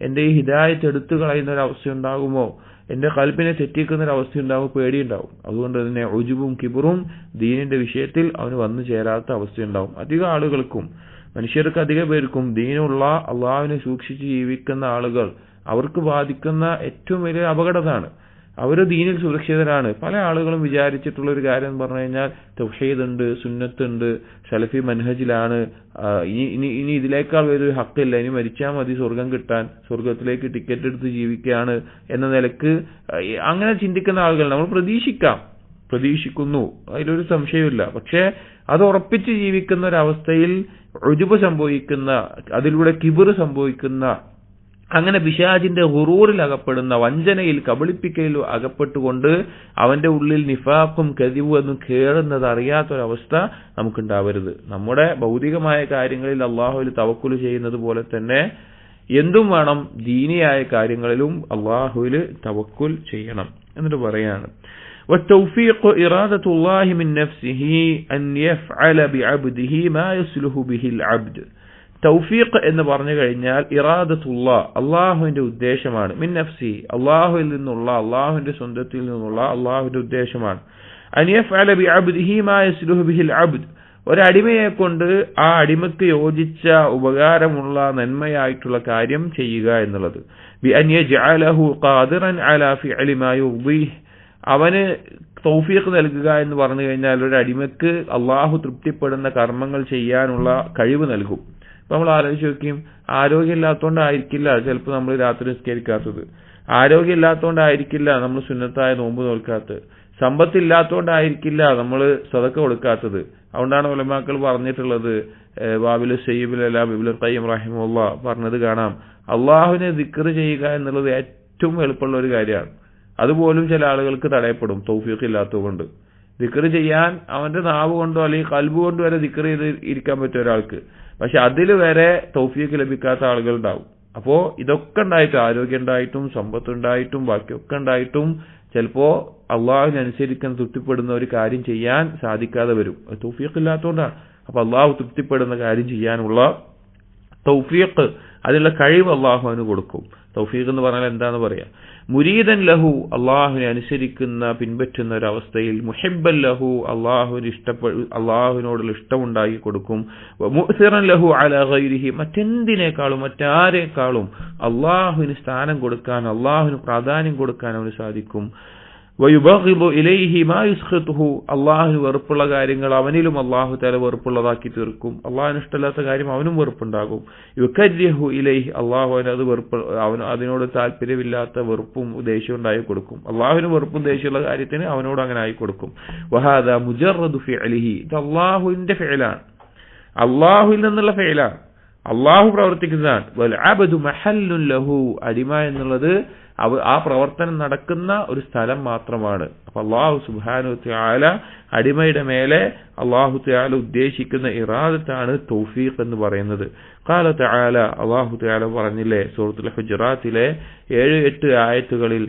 എന്റെ ഈ ഹിദായത്ത് എടുത്തു കളയുന്ന ഒരു അവസ്ഥ ഉണ്ടാകുമോ, എന്റെ കൽബിനെ തെറ്റിക്കുന്ന ഒരു അവസ്ഥ ഉണ്ടാകും, പേടിയുണ്ടാവും. അതുകൊണ്ട് തന്നെ ഉജുബും കിബറും ദീനിന്റെ വിഷയത്തിൽ അവന് വന്നു ചേരാത്ത അവസ്ഥയുണ്ടാവും. അധികം ആളുകൾക്കും, മനുഷ്യർക്ക് അധിക പേർക്കും ദീനുള്ള അള്ളാഹുവിനെ സൂക്ഷിച്ച് ജീവിക്കുന്ന ആളുകൾ, അവർക്ക് ബാധിക്കുന്ന ഏറ്റവും വലിയ അപകടമാണ്. അവർ ദീനിൽ സുരക്ഷിതരാണ്. പല ആളുകളും വിചാരിച്ചിട്ടുള്ള ഒരു കാര്യം എന്ന് പറഞ്ഞു കഴിഞ്ഞാൽ തൗഹീദ് ഉണ്ട്, സുന്നത്തുണ്ട്, സലഫി മൻഹജിലാണ്, ഇനി ഇതിനേക്കാൾ വലിയൊരു ഹക്കില്ല, ഇനി മരിച്ചാൽ മതി സ്വർഗം കിട്ടാൻ, സ്വർഗത്തിലേക്ക് ടിക്കറ്റ് എടുത്ത് ജീവിക്കുകയാണ് എന്ന നിലക്ക് അങ്ങനെ ചിന്തിക്കുന്ന ആളുകൾ നമ്മൾ പ്രതീക്ഷിക്കുന്നു, അതിലൊരു സംശയമില്ല. പക്ഷെ അത് ഉറപ്പിച്ച് ജീവിക്കുന്ന ഒരവസ്ഥയിൽ ഉജുബ് സംഭവിക്കുന്ന, അതിലൂടെ കിബർ സംഭവിക്കുന്ന അങ്ങനെ പിശാചിന്റെ ഗുറൂറിൽ അകപ്പെടുന്ന, വഞ്ചനയിൽ കബളിപ്പിക്കലിൽ അകപ്പെട്ടുകൊണ്ട് അവന്റെ ഉള്ളിൽ നിഫാഖും കദിബും എന്നും കേറുന്നത് അറിയാത്തൊരവസ്ഥ നമുക്കുണ്ടാവരുത്. നമ്മുടെ ഭൗതികമായ കാര്യങ്ങളിൽ അള്ളാഹുവിൽ തവക്കുൽ ചെയ്യുന്നത് പോലെ തന്നെ എന്തും വേണം, ദീനിയായ കാര്യങ്ങളിലും അള്ളാഹുവിൽ തവക്കുൽ ചെയ്യണം. എന്നിട്ട് പറയാണ്, والتوفيق إرادة الله من نفسه أن يفعل بعبده ما يصلح به العبد. തൗഫീഖ് എന്ന് പറഞ്ഞു കഴിഞ്ഞാൽ ഇറാദത്തുള്ള, അള്ളാഹുവിന്റെ ഉദ്ദേശമാണ്. മിൻ നഫ്സി, അള്ളാഹുവിൽ നിന്നുള്ള, അള്ളാഹുവിന്റെ സ്വന്തത്തിൽ നിന്നുള്ള അള്ളാഹുവിന്റെ ഉദ്ദേശമാണ്. അൻ യഫ്അല ബിഅബ്ദിഹി മാ യസ്ലുഹു ബിഹിൽ അബ്ദ്, ഒരടിമയെ കൊണ്ട് ആ അടിമക്ക് യോജിച്ച ഉപകാരമുള്ള നന്മയായിട്ടുള്ള കാര്യം ചെയ്യുക എന്നുള്ളത്. ബി അൻ യജ്അലഹു ഖാദിറൻ അലാ ഫിഅലി മാ യുർദിഹ്, അവന് തൗഫീഖ് നൽകുക എന്ന് പറഞ്ഞു കഴിഞ്ഞാൽ ഒരു അടിമക്ക് അള്ളാഹു തൃപ്തിപ്പെടുന്ന കർമ്മങ്ങൾ ചെയ്യാനുള്ള കഴിവ് നൽകും. ഇപ്പൊ നമ്മൾ ആലോചിച്ച് നോക്കിയും, ആരോഗ്യമില്ലാത്തതുകൊണ്ടായിരിക്കില്ല ചിലപ്പോൾ നമ്മൾ രാത്രി നിസ്കരിക്കാത്തത്, ആരോഗ്യമില്ലാത്തതുകൊണ്ടായിരിക്കില്ല നമ്മൾ സുന്നത്തായ നോമ്പ് നോൽക്കാത്തത്, സമ്പത്തില്ലാത്തതുകൊണ്ടായിരിക്കില്ല നമ്മൾ സദഖ കൊടുക്കാത്തത്. അതുകൊണ്ടാണ് ഉലമാക്കൾ പറഞ്ഞിട്ടുള്ളത്, ബാബിൽ സയ്യിബുൽ ഇബ്നുൽ ഖയ്യിം റഹിമഹുല്ലാഹ് പറഞ്ഞത് കാണാം, അള്ളാഹുവിനെ ദിക്ർ ചെയ്യുക എന്നുള്ളത് ഏറ്റവും എളുപ്പമുള്ള ഒരു കാര്യമാണ്. അതുപോലും ചില ആളുകൾക്ക് തടയപ്പെടും തൗഫീഖ് ഇല്ലാത്തതുകൊണ്ട്. ദിക്ർ ചെയ്യാൻ അവന്റെ നാവ് കൊണ്ടോ അല്ലെങ്കിൽ ഖൽബ് കൊണ്ടോ വരെ ദിക്ർ ചെയ്ത് ഇരിക്കാൻ പറ്റും ഒരാൾക്ക്, പക്ഷെ അതിൽ വരെ തൗഫീഖ് ലഭിക്കാത്ത ആളുകൾ ഉണ്ടാവും. അപ്പോ ഇതൊക്കെ ഉണ്ടായിട്ടും, ആരോഗ്യം ഉണ്ടായിട്ടും സമ്പത്തുണ്ടായിട്ടും ബാക്കിയൊക്കെ ഉണ്ടായിട്ടും ചിലപ്പോ അള്ളാഹുവിനനുസരിക്കാൻ തൃപ്തിപ്പെടുന്ന ഒരു കാര്യം ചെയ്യാൻ സാധിക്കാതെ വരും. തൗഫീഖ് ഇല്ലാത്തതുകൊണ്ടാണ്. അപ്പൊ അള്ളാഹു തൃപ്തിപ്പെടുന്ന കാര്യം ചെയ്യാനുള്ള തൗഫീഖ്, അതിനുള്ള കഴിവ് അള്ളാഹു അവന് കൊടുക്കും. തൗഫീഖ് എന്ന് പറഞ്ഞാൽ എന്താന്ന് പറയാ, മുരീദൻ ലഹു, അള്ളാഹുവിനെ അനുസരിക്കുന്ന പിൻപറ്റുന്ന ഒരവസ്ഥയിൽ, മുഹിബ്ബൻ ലഹു, അള്ളാഹുവിനോടുള്ള ഇഷ്ടമുണ്ടാക്കി കൊടുക്കും, മുഅ്സിറൻ ലഹു അലാ ഗൈരിഹി, മറ്റെന്തിനേക്കാളും മറ്റാരേക്കാളും അള്ളാഹുവിന് സ്ഥാനം കൊടുക്കാൻ, അള്ളാഹുവിന് പ്രാധാന്യം കൊടുക്കാൻ അവന് സാധിക്കും. വയുബഗിദു ഇലൈഹി മാ യുസ്ഖിതുഹു, അള്ളാഹുവിന് വെറുപ്പുള്ള കാര്യങ്ങൾ അവനിലും അള്ളാഹു തആല വെറുപ്പുള്ളതാക്കി തീർക്കും. അള്ളാഹുവിന് ഇഷ്ടമില്ലാത്ത കാര്യം അവനും വെറുപ്പുണ്ടാകും. യുകരിഹു ഇലൈഹി, അള്ളാഹു അത് വെറുപ്പ്, അവന് അതിനോട് താല്പര്യമില്ലാത്ത വെറുപ്പും ദേഷ്യവും ഉണ്ടായി കൊടുക്കും. അള്ളാഹുവിന് വെറുപ്പും ദേഷ്യമുള്ള കാര്യത്തിന് അവനോട് അങ്ങനെ ആയി കൊടുക്കും. വഹാദാ മുജറദു ഫിഅലിഹി, ഇത് അള്ളാഹുവിന്റെ ഫിഅലാണ്, അള്ളാഹുവിൽ നിന്നുള്ള ഫിഅലാണ്, അള്ളാഹു പ്രവർത്തിക്കുന്നതാണ്. വൽ അബ്ദു മഹല്ലുൻ ലഹു, അടിമ എന്നുള്ളത് ആ പ്രവർത്തനം നടക്കുന്ന ഒരു സ്ഥലം മാത്രമാണ്. അപ്പൊ അള്ളാഹു സുബ്ഹാനഹു വതആല അടിമയുടെ മേലെ അള്ളാഹു തആല ഉദ്ദേശിക്കുന്ന ഇറാദത്താണ് തൗഫീഖ് എന്ന് പറയുന്നത്. ഖാല തആല, അള്ളാഹു തആല പറഞ്ഞില്ലേ സൂറത്തുൽ ഹുജറാത്തിലെ 7-8 ആയത്തുകളിൽ,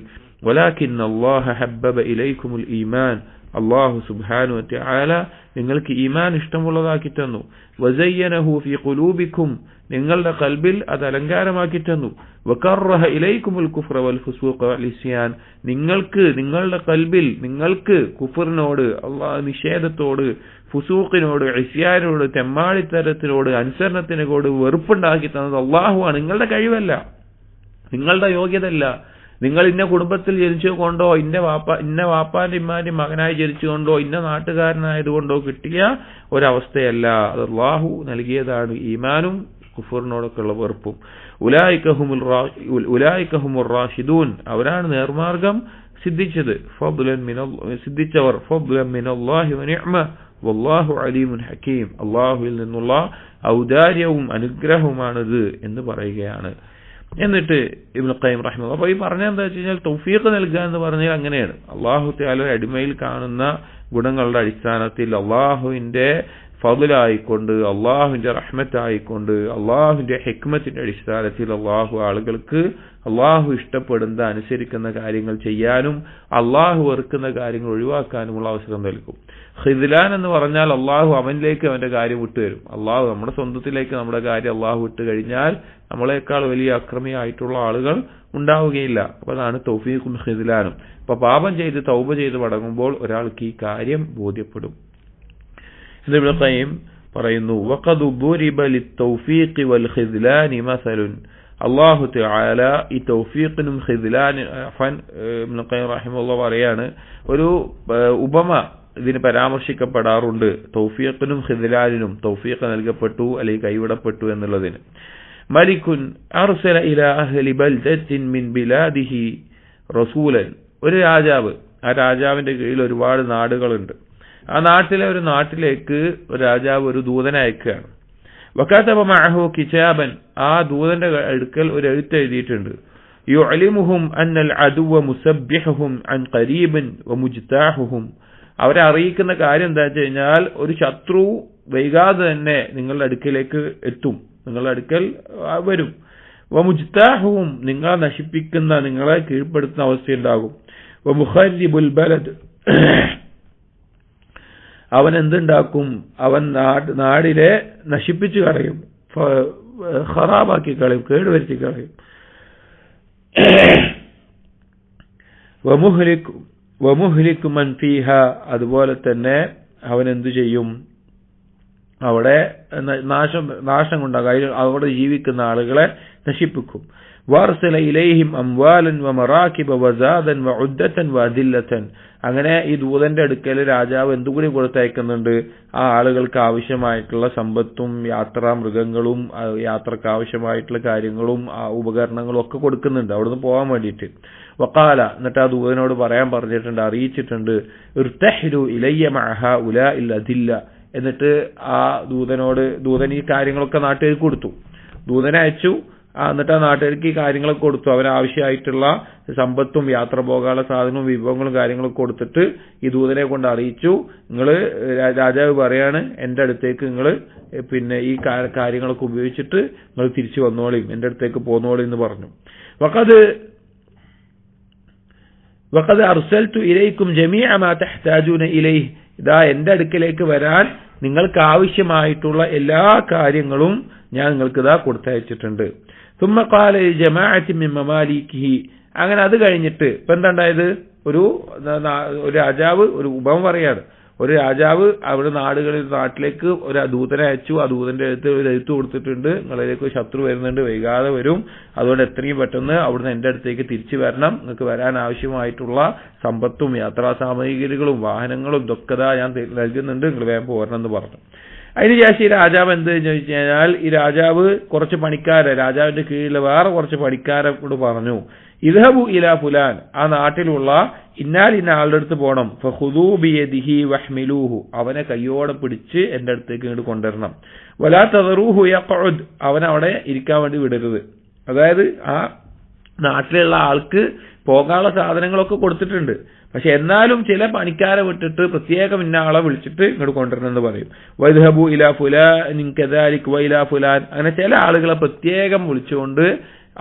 വലാകിന്നല്ലാഹ ഹബ്ബബ ഇലൈക്കുമുൽ ഈമാൻ, അള്ളാഹു സുബ്ഹാനഹു വതആല നിങ്ങൾക്ക് ഈമാൻ ഇഷ്ടമുള്ളതാക്കി തന്നു. വസയ്യനഹു ഫീ ഖുലൂബിക്കും, നിങ്ങളുടെ ഖൽബിൽ അത് അലങ്കാരമാക്കി തന്നു. വകറഹ ഇലൈക്കുമുൽ കുഫ്ര വൽ ഫുസൂഖ വൽ ഇസ്യാൻ, നിങ്ങളുടെ ഖൽബിൽ നിങ്ങൾക്ക് കുഫറിനോട്, നിഷേധത്തോട്, ഫുസൂഖിനോട്, ഇസ്യാനോട്, തെമ്മാടിത്തരത്തിനോട്, അനുസരണത്തിനോട് വെറുപ്പുണ്ടാക്കി തന്നത് അള്ളാഹുവാണ്. നിങ്ങളുടെ കഴിവല്ല, നിങ്ങളുടെ യോഗ്യതയല്ല. നിങ്ങൾ ഇന്ന കുടുംബത്തിൽ ജനിച്ചുകൊണ്ടോ, ഇന്ന വാപ്പാന്റെ ഇമ്മാന്റെ മകനായി ജനിച്ചുകൊണ്ടോ, ഇന്ന നാട്ടുകാരനായതുകൊണ്ടോ കിട്ടിയ ഒരവസ്ഥയല്ല. അത് അള്ളാഹു നൽകിയതാണ്. ഈമാനും കുഫറിനോടൊക്കെ ഉള്ള വെറുപ്പും. ഉലൈക ഹുമുർ റാഷിദൂൻ, അവരാണ് നേർമാർഗം സിദ്ധിച്ചവർ. ഫദ്ലൻ മിനല്ലാഹി വനിഅമ വല്ലാഹു അലീമുൻ ഹകീം, അള്ളാഹുവിൽ നിന്നുള്ള ഔദാര്യവും അനുഗ്രഹവുമാണിത് എന്ന് പറയുകയാണ്. എന്നിട്ട് ഇബ്നുൽ ഖയ്യിം റഹിമഹുല്ലാഹ്, അപ്പൊ ഈ പറഞ്ഞാൽ എന്താ വെച്ച് കഴിഞ്ഞാൽ, തൗഫീഖ് നൽകുക എന്ന് പറഞ്ഞാൽ അങ്ങനെയാണ്. അള്ളാഹു തആല അടിമയിൽ കാണുന്ന ഗുണങ്ങളുടെ അടിസ്ഥാനത്തിൽ അള്ളാഹുവിന്റെ ഫദ്ലായിക്കൊണ്ട്, അള്ളാഹുവിന്റെ റഹ്മത്തായിക്കൊണ്ട്, അള്ളാഹുവിന്റെ ഹിക്മത്തിന്റെ അടിസ്ഥാനത്തിൽ അള്ളാഹു ആളുകൾക്ക് അള്ളാഹു ഇഷ്ടപ്പെടുന്ന അനുസരിക്കുന്ന കാര്യങ്ങൾ ചെയ്യാനും അള്ളാഹു വെറുക്കുന്ന കാര്യങ്ങൾ ഒഴിവാക്കാനുമുള്ള അവസരം നൽകും. ഖിദ്ലാൻ എന്ന് പറഞ്ഞാൽ അള്ളാഹു അവനിലേക്ക് അവന്റെ കാര്യം വിട്ടുതരും. അള്ളാഹു നമ്മുടെ സ്വന്തത്തിലേക്ക് നമ്മുടെ കാര്യം അള്ളാഹു വിട്ട് കഴിഞ്ഞാൽ നമ്മളെക്കാൾ വലിയ അക്രമിയായിട്ടുള്ള ആളുകൾ ഉണ്ടാവുകയില്ല. അപ്പൊ അതാണ് തൗഫീഖും ഖിദ്ലാനും. അപ്പൊ പാപം ചെയ്ത് തൗബ ചെയ്ത് മടങ്ങുമ്പോൾ ഒരാൾക്ക് ഈ കാര്യം ബോധ്യപ്പെടും. ഇബ്നുൽ ഖയ്യിം പറയുന്നു, വഖദ് ദുരിബ ലിത്തൗഫീഖി വൽ ഖിദ്ലാനി മസലുൻ, അല്ലാഹു തആല ഈ തൗഫീഖിനും ഖിദ്ലാനും, ഇബ്നുൽ ഖയ്യിം റഹിമഹുല്ലാഹ് പറയാണ്, ഒരു ഉപമ ഇതിന് പരാമർശിക്കപ്പെടാറുണ്ട്. തൗഫീഖിനും ഖിദ്ലാനിനും, തൗഫീഖ് നൽകപ്പെട്ടു അല്ലെങ്കിൽ കൈവിടപ്പെട്ടു എന്നുള്ളതിന്. മലിക്കുൻ അർസല ഇലാ അഹ്ലി ബൽദത്തിൻ മിൻ ബിലാദിഹി റസൂലൻ, ഒരു രാജാവ്, ആ രാജാവിന്റെ കീഴിൽ ഒരുപാട് നാടുകളുണ്ട്. ആ നാട്ടിലെ ഒരു നാട്ടിലേക്ക് ഒരു രാജാവ് ഒരു ദൂതനെ അയക്കുകയാണ്. വകതബ മഅഹു കിതാബൻ, ആ ദൂതന്റെ അടുക്കൽ ഒരു എഴുത്ത് എഴുതിയിട്ടുണ്ട്. യുഅലിമുഹും അന്നൽ അദുവ മുസബ്ബിഹും അൻ ഖരീബൻ വമുജ്താഹുഹും, അവരെ അറിയിക്കുന്ന കാര്യം എന്താ വെച്ച് കഴിഞ്ഞാൽ ഒരു ശത്രു വൈകാതെ തന്നെ നിങ്ങളുടെ അടുക്കലേക്ക് എത്തും, നിങ്ങളുടെ അടുക്കൽ വരും. വമുജ്താഹും, നിങ്ങളെ നശിപ്പിക്കുന്ന, നിങ്ങളെ കീഴ്പ്പെടുത്തുന്ന അവസ്ഥയുണ്ടാകും. വമുഖരിബുൽ ബലദ്, അവൻ എന്തുണ്ടാക്കും, അവൻ നാടിനെ നശിപ്പിച്ചു കളയും, ഖറാബാക്കി കളയും, കേടുവരുത്തി കളയും. വമുഹ്ലികു മൻ ഫീഹ, അതുപോലെ തന്നെ അവൻ എന്തു ചെയ്യും, അവിടെ നാശം കൊണ്ടാകും, അവിടെ ജീവിക്കുന്ന ആളുകളെ നശിപ്പിക്കും. വഅർസല ഇലൈഹിം അംവാലൻ വമറാകിബ വസാദൻ വഉദ്ദതൻ വഅദില്ലതൻ, അങ്ങനെ ഈ ദൂതന്റെ അടുക്കൽ രാജാവ് എന്തുകൂടി കൊടുത്തയക്കുന്നുണ്ട്, ആ ആളുകൾക്ക് ആവശ്യമായിട്ടുള്ള സമ്പത്തും യാത്രാ മൃഗങ്ങളും യാത്രക്ക് ആവശ്യമായിട്ടുള്ള കാര്യങ്ങളും ഉപകരണങ്ങളും ഒക്കെ കൊടുക്കുന്നുണ്ട് അവിടുന്ന് പോകാൻ വേണ്ടിയിട്ട്. വഖാല, എന്നിട്ട് ആ ദൂതനോട് പറഞ്ഞിട്ടുണ്ട്, അറിയിച്ചിട്ടുണ്ട്, ഇർതഹിലു ഇലയ്യ മഅഹ ഉലൈൽ അദില്ല, എന്നിട്ട് ആ ദൂതൻ ഈ കാര്യങ്ങളൊക്കെ നാട്ടുകാർക്ക് കൊടുത്തു, ദൂതനെ അയച്ചു. എന്നിട്ട് ആ നാട്ടുകാർക്ക് ഈ കാര്യങ്ങളൊക്കെ കൊടുത്തു, അവരാവശ്യമായിട്ടുള്ള സമ്പത്തും യാത്ര പോകാനുള്ള സാധനവും വിഭവങ്ങളും കാര്യങ്ങളൊക്കെ കൊടുത്തിട്ട് ഈ ദൂതനെ കൊണ്ട് അറിയിച്ചു, രാജാവ് പറയാണ് എന്റെ അടുത്തേക്ക് നിങ്ങൾ പിന്നെ ഈ കാര്യങ്ങളൊക്കെ ഉപയോഗിച്ചിട്ട് നിങ്ങൾ തിരിച്ചു വന്നോളിയും, എന്റെ അടുത്തേക്ക് പോന്നോളി എന്ന് പറഞ്ഞു. വഖദ് അർസൽതു ഇലൈക്കും ജമീഅ മാ തഹ്താജൂന ഇലൈഹി, ഇതാ എന്റെ അടുക്കലേക്ക് വരാൻ നിങ്ങൾക്ക് ആവശ്യമായിട്ടുള്ള എല്ലാ കാര്യങ്ങളും ഞാൻ നിങ്ങൾക്ക് ഇതാ കൊടുത്തയച്ചിട്ടുണ്ട്. ثم قال لجماعة من مماليكه, അങ്ങനെ അത് കഴിഞ്ഞിട്ട് ഇപ്പൊ എന്താണ്ടായത്, ഒരു രാജാവ് ഒരു ഉപമ പറയാണ്, ഒരു രാജാവ് അവിടെ നാട്ടിലേക്ക് ഒരു ദൂതനെ അയച്ചു, ആ ദൂതന്റെ അടുത്ത് ഒരു എഴുത്ത് കൊടുത്തിട്ടുണ്ട്, നിങ്ങളിലേക്ക് ശത്രു വരുന്നുണ്ട്, വൈകാതെ വരും, അതുകൊണ്ട് എത്രയും പെട്ടെന്ന് അവിടുന്ന് എന്റെ അടുത്തേക്ക് തിരിച്ചു വരണം, നിങ്ങൾക്ക് വരാൻ ആവശ്യമായിട്ടുള്ള സമ്പത്തും യാത്രാ സാമഗ്രികളും വാഹനങ്ങളും ഇതൊക്കെ ഞാൻ നൽകുന്നുണ്ട്, നിങ്ങൾ വേഗം പോരണം എന്ന് പറഞ്ഞു. അതിനുശേഷം ഈ രാജാവ് എന്ത് ചോദിച്ചു കഴിഞ്ഞാൽ, ഈ രാജാവ് കുറച്ച് പണിക്കാരെ, രാജാവിന്റെ കീഴിൽ വേറെ കുറച്ച് പണിക്കാരോട് പറഞ്ഞു, ഇദ്ഹബു ഇലാ ഫുലാൻ, ആ നാട്ടിലുള്ള ഇന്ന ആളുടെ അടുത്ത് പോകണം, ഫഖുദൂ ബിയദിഹി വഹ്മിലൂഹു, അവനെ കയ്യോടെ പിടിച്ച് എന്റെ അടുത്തേക്ക് ഇങ്ങോട്ട് കൊണ്ടുവരണം. വലാ തദറൂഹു യഖഉദ്, അവനവിടെ ഇരിക്കാൻ വേണ്ടി വിടരുത്. അതായത് ആ നാട്ടിലുള്ള ആൾക്ക് പോകാനുള്ള സാധനങ്ങളൊക്കെ കൊടുത്തിട്ടുണ്ട്, പക്ഷെ എന്നാലും ചില പണിക്കാരെ വിട്ടിട്ട് പ്രത്യേകം ഇന്ന ആളെ വിളിച്ചിട്ട് ഇങ്ങോട്ട് കൊണ്ടുവരണം എന്ന് പറയും. വദ്ഹബു ഇലാ ഫുലാൻ കദാലിക് വഇലാ ഫുലാൻ, അങ്ങനെ ചില ആളുകളെ പ്രത്യേകം വിളിച്ചുകൊണ്ട്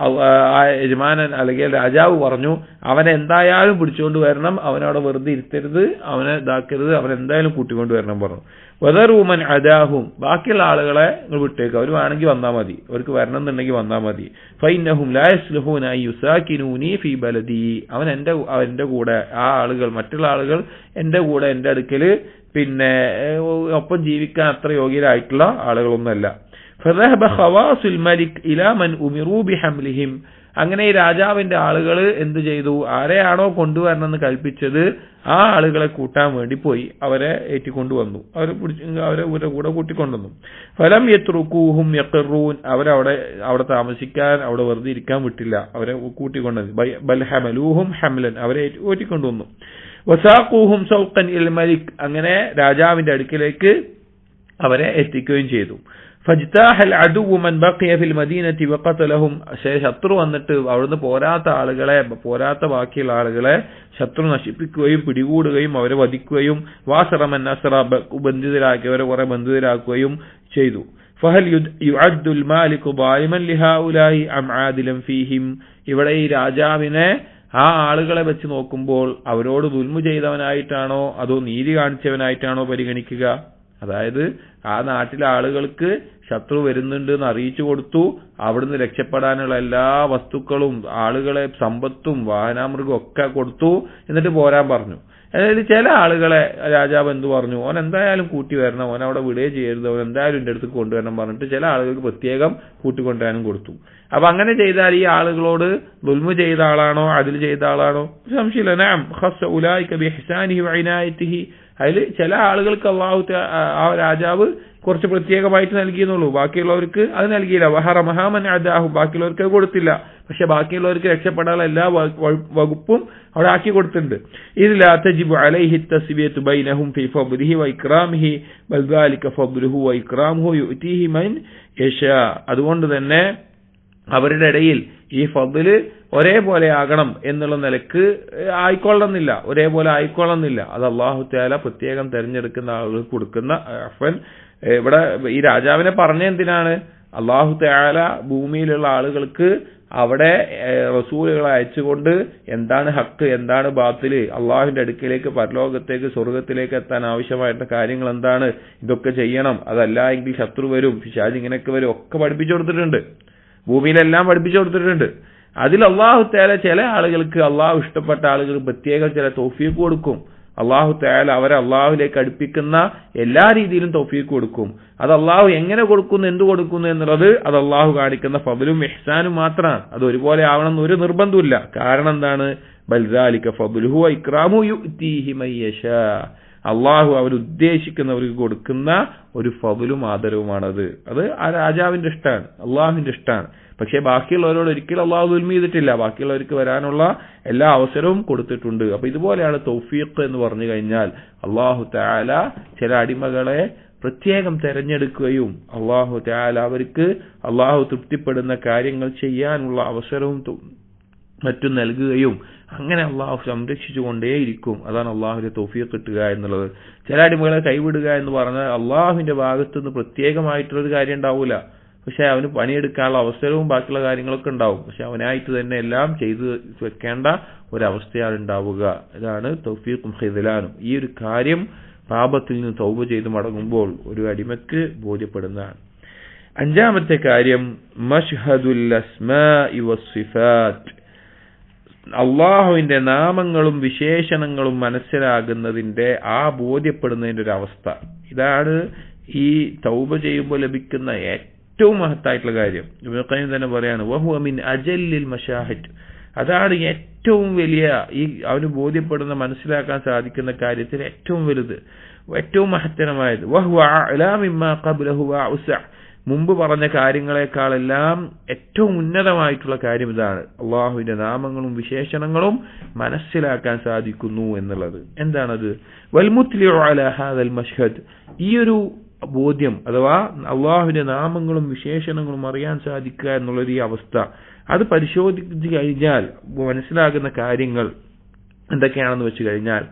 ആ യജമാനൻ അല്ലെങ്കിൽ രാജാവ് പറഞ്ഞു, അവനെ എന്തായാലും പിടിച്ചുകൊണ്ട് വരണം, അവനവിടെ വെറുതെ ഇരുത്തരുത്, അവനെ ഇതാക്കരുത്, അവനെന്തായാലും കൂട്ടിക്കൊണ്ട് വരണം പറഞ്ഞു. വദറൂമൻ അദാഹും, ബാക്കിയുള്ള ആളുകളെ നിങ്ങൾ വിട്ടേക്ക്, അവർ വേണമെങ്കിൽ വന്നാൽ മതി, അവർക്ക് വരണം എന്നുണ്ടെങ്കിൽ വന്നാൽ മതി. ഫൈന്നഹും ലാ യസ്ലുഹൂന യുസാകിനൂനി ഫീ ബലദി, അവന്റെ കൂടെ ആ ആളുകൾ, മറ്റുള്ള ആളുകൾ എന്റെ കൂടെ എന്റെ അടുക്കല് പിന്നെ ഒപ്പം ജീവിക്കാൻ അത്ര യോഗ്യരായിട്ടുള്ള ആളുകളൊന്നുമല്ല. ഫദഹബ ഖവാസുൽ മലിക് ഇലാ മൻ ഉമിറൂ ബിഹംലിഹിം, അങ്ങനെ ഈ രാജാവിന്റെ ആളുകൾ എന്ത് ചെയ്തു, ആരെയാണോ കൊണ്ടുവരണമെന്ന് കൽപ്പിച്ചത് ആ ആളുകളെ കൂട്ടാൻ വേണ്ടി പോയി, അവരെ ഏറ്റിക്കൊണ്ടുവന്നു, അവരെ കൂടെ കൂട്ടിക്കൊണ്ടുവന്നു. ഫലം യത്രുകൂഹും യഖറൂൻ, അവിടെ താമസിക്കാൻ, അവിടെ വെറുതെ ഇരിക്കാൻ വിട്ടില്ല, അവരെ കൂട്ടിക്കൊണ്ടുവന്നു. ബൽ ഹമലൂഹും ഹംലൻ, അവരെ ഏറ്റിക്കൊണ്ടുവന്നു. വസാഖൂഹും സൗഖൻ ഇൽ മലിക്, അങ്ങനെ രാജാവിന്റെ അടുക്കിലേക്ക് അവരെ എത്തിക്കുകയും ചെയ്തു. ഫജ്താഹൽ അദുവു മൻ ബഖിയ ഫിൽ മദീനതി വഖതലഹും, ശത്രു വന്നിട്ട് അവിടുന്ന് പോരാത്ത ബാക്കിയുള്ള ആളുകളെ ശത്രു നശിപ്പിക്കുകയും പിടികൂടുകയും അവരെ വധിക്കുകയും വാസറമൻ നസറ, ബന്ധിതരാക്കിയവരെ കുറെ ബന്ധിതരാക്കുകയും ചെയ്തു. ഫഹൽ യുഅദ്ദുൽ മാലികു ബാലിമൻ ലിഹാഉലായി അം ആദിലൻ ഫീഹിം, ഇവിടെ ഈ രാജാവിനെ ആ ആളുകളെ വെച്ച് നോക്കുമ്പോൾ അവരോട് ദുൽമു ചെയ്തവനായിട്ടാണോ അതോ നീതി കാണിച്ചവനായിട്ടാണോ പരിഗണിക്കുക? അതായത് ആ നാട്ടിലെ ആളുകൾക്ക് ശത്രു വരുന്നുണ്ട് എന്ന് അറിയിച്ചു കൊടുത്തു, അവിടുന്ന് രക്ഷപ്പെടാനുള്ള എല്ലാ വസ്തുക്കളും, ആളുകളെ സമ്പത്തും വാഹനാമൃഗം ഒക്കെ കൊടുത്തു, എന്നിട്ട് പോരാൻ പറഞ്ഞു. അതായത് ചില ആളുകളെ രാജാവ് എന്ത് പറഞ്ഞു, ഓൻ എന്തായാലും കൂട്ടി വരണം, ഓൻ അവിടെ വിടുകയും ചെയ്യരുത്, അവൻ എന്തായാലും എന്റെ അടുത്ത് കൊണ്ടുവരണം പറഞ്ഞിട്ട് ചില ആളുകൾക്ക് പ്രത്യേകം കൂട്ടിക്കൊണ്ടുവരാനും കൊടുത്തു. അപ്പൊ അങ്ങനെ ചെയ്താൽ ഈ ആളുകളോട് ദുൽമു ചെയ്ത ആളാണോ അതിൽ ചെയ്ത ആളാണോ? സംശയമില്ല. നഅം ഖസ്സ ഉലൈക ബിഇഹ്സാനിഹി വഇനായതിഹി, അതിൽ ചില ആളുകൾക്ക് അല്ലാഹു ആ രാജാവ് കുറച്ച് പ്രത്യേകമായിട്ട് നൽകിയെന്നുള്ളൂ, ബാക്കിയുള്ളവർക്ക് അത് നൽകിയില്ല. വഹറമഹാമൻ അദാഹു, ബാക്കിയുള്ളവർക്ക് അത് കൊടുത്തില്ല. പക്ഷെ ബാക്കിയുള്ളവർക്ക് രക്ഷപ്പെടാനുള്ള എല്ലാ വകുപ്പും അവിടെ ആക്കി കൊടുത്തിട്ടുണ്ട്. ഇത് ലാ തജിബു അലൈഹി തസ്വിയതു ബൈനഹും ഫീ ഫദ്ലിഹി വ ഇക്റാമിഹി ബൽ ദാലിക ഫദ്ലുഹു വ ഇക്റാമുഹു യുഅ്തീഹി മൻ യശാ. അതുകൊണ്ട് തന്നെ അവരുടെ ഇടയിൽ ഈ ഫദ്ല് ഒരേപോലെ ആകണം എന്നുള്ള നിലക്ക് ആയിക്കൊള്ളുന്നില്ല, ഒരേപോലെ ആയിക്കൊള്ളുന്നില്ല. അത് അല്ലാഹു തആല പ്രത്യേകം തെരഞ്ഞെടുക്കുന്ന ആളുകൾക്ക് കൊടുക്കുന്ന ഇവിടെ ഈ രാജാവിനെ പറഞ്ഞ എന്തിനാണ്? അല്ലാഹു തആല ഭൂമിയിലുള്ള ആളുകൾക്ക് അവിടെ റസൂലുകളെ അയച്ചുകൊണ്ട് എന്താണ് ഹക്ക്, എന്താണ് ബാത്തില്, അള്ളാഹുവിന്റെ അടുക്കിലേക്ക്, പരലോകത്തേക്ക്, സ്വർഗത്തിലേക്ക് എത്താൻ ആവശ്യമായിട്ടുള്ള കാര്യങ്ങൾ എന്താണ്, ഇതൊക്കെ ചെയ്യണം, അതല്ല എങ്കിൽ ശത്രു വരും, പിശാച് ഇങ്ങനെയൊക്കെ വരും, ഒക്കെ പഠിപ്പിച്ചു കൊടുത്തിട്ടുണ്ട്. ഭൂമിയിലെല്ലാം പഠിപ്പിച്ചു കൊടുത്തിട്ടുണ്ട്. അതിൽ അള്ളാഹു തആല ചില ആളുകൾക്ക്, അള്ളാഹു ഇഷ്ടപ്പെട്ട ആളുകൾക്ക് പ്രത്യേകം ചില തൗഫീഖ് കൊടുക്കും. അള്ളാഹു തആല അവരെ അള്ളാഹുലേക്ക് അടുപ്പിക്കുന്ന എല്ലാ രീതിയിലും തൗഫീഖ് കൊടുക്കും. അത് അള്ളാഹു എങ്ങനെ കൊടുക്കുന്നു, എന്ത് കൊടുക്കുന്നു എന്നുള്ളത് അത് അള്ളാഹു കാണിക്കുന്ന ഫദ്ലും ഇഹ്സാനും മാത്രമാണ്. അത് ഒരുപോലെ ആവണം എന്ന് ഒരു നിർബന്ധമില്ല. കാരണം എന്താണ്? ബൽ ദാലിക ഫദ്ലുഹു വ ഇക്റാമുഹു യുഅ്തീഹി മൻ യശാ. അള്ളാഹു അവരുദ്ദേശിക്കുന്നവർക്ക് കൊടുക്കുന്ന ഒരു ഫദ്ലും ആദരവുമാണത്. അത് ആ രാജാവിന്റെ ഇഷ്ടമാണ്, അള്ളാഹുവിന്റെ ഇഷ്ടമാണ്. പക്ഷെ ബാക്കിയുള്ളവരോട് ഒരിക്കലും അള്ളാഹു ദുൽമ ചെയ്തിട്ടില്ല. ബാക്കിയുള്ളവർക്ക് വരാനുള്ള എല്ലാ അവസരവും കൊടുത്തിട്ടുണ്ട്. അപ്പൊ ഇതുപോലെയാണ് തൗഫീഖ് എന്ന് പറഞ്ഞു കഴിഞ്ഞാൽ അള്ളാഹു തആല ചില അടിമകളെ പ്രത്യേകം തെരഞ്ഞെടുക്കുകയും അള്ളാഹു തആല അവർക്ക് അള്ളാഹു തൃപ്തിപ്പെടുന്ന കാര്യങ്ങൾ ചെയ്യാനുള്ള അവസരവും മറ്റും നൽകുകയും അങ്ങനെ അള്ളാഹു സംരക്ഷിച്ചുകൊണ്ടേയിരിക്കും. അതാണ് അള്ളാഹുവിന്റെ തൗഫീഖ് കിട്ടുക എന്നുള്ളത്. ചില അടിമകളെ കൈവിടുക എന്ന് പറഞ്ഞാൽ അള്ളാഹുവിന്റെ ഭാഗത്തുനിന്ന് പ്രത്യേകമായിട്ടുള്ളൊരു കാര്യം ഉണ്ടാവൂല. പക്ഷെ അവന് പണിയെടുക്കാനുള്ള അവസരവും ബാക്കിയുള്ള കാര്യങ്ങളൊക്കെ ഉണ്ടാവും. പക്ഷെ അവനായിട്ട് തന്നെ എല്ലാം ചെയ്തു വെക്കേണ്ട ഒരവസ്ഥയാണ് ഉണ്ടാവുക. ഇതാണ് തൗഫീഖും ഖിദ്ലാനും. ഈ ഒരു കാര്യം പാപത്തിൽ നിന്ന് തൗബ ചെയ്ത് മടങ്ങുമ്പോൾ ഒരു അടിമക്ക് ബോധ്യപ്പെടുന്നതാണ്. അഞ്ചാമത്തെ കാര്യം മശ്ഹദുൽ അസ്മാഇ വസ്സിഫാത്ത്. അള്ളാഹുവിന്റെ നാമങ്ങളും വിശേഷണങ്ങളും മനസ്സിലാകുന്നതിന്റെ ആ ബോധ്യപ്പെടുന്നതിന്റെ ഒരു അവസ്ഥ. ഇതാണ് ഈ തൗബ ചെയ്യുമ്പോൾ ലഭിക്കുന്ന ഏറ്റവും മഹത്തായിട്ടുള്ള കാര്യം. ഇബ്നു ഖയ്യിം തന്നെ പറയാണ് വഹുവ മിൻ അജല്ലിൽ മശാഹിദ്. അതാണ് ഏറ്റവും വലിയ, ഈ അവന് ബോധ്യപ്പെടുന്ന, മനസ്സിലാക്കാൻ സാധിക്കുന്ന കാര്യത്തിൽ ഏറ്റവും വലുത്, ഏറ്റവും മഹത്തരമായത്. വഹുവ അഅ്ലാ മിമ്മാ ഖബ്ലഹു വഅസ്അ. മുമ്പ് പറഞ്ഞ കാര്യങ്ങളെക്കാളെല്ലാം ഏറ്റവും ഉന്നതമായിട്ടുള്ള കാര്യം ഇതാണ്, അള്ളാഹുവിന്റെ നാമങ്ങളും വിശേഷണങ്ങളും മനസ്സിലാക്കാൻ സാധിക്കുന്നു എന്നുള്ളത്. എന്താണത്? വൽമുത്ലിഉ അലാ ഹാദൽ മശ്ഹദ്. ഈ ഒരു ബോധ്യം അഥവാ അള്ളാഹുവിന്റെ നാമങ്ങളും വിശേഷണങ്ങളും അറിയാൻ സാധിക്കുക എന്നുള്ളൊരു ഈ അവസ്ഥ, അത് പരിശോധിച്ചു കഴിഞ്ഞാൽ മനസ്സിലാകുന്ന കാര്യങ്ങൾ എന്തൊക്കെയാണെന്ന് വെച്ച് കഴിഞ്ഞാൽ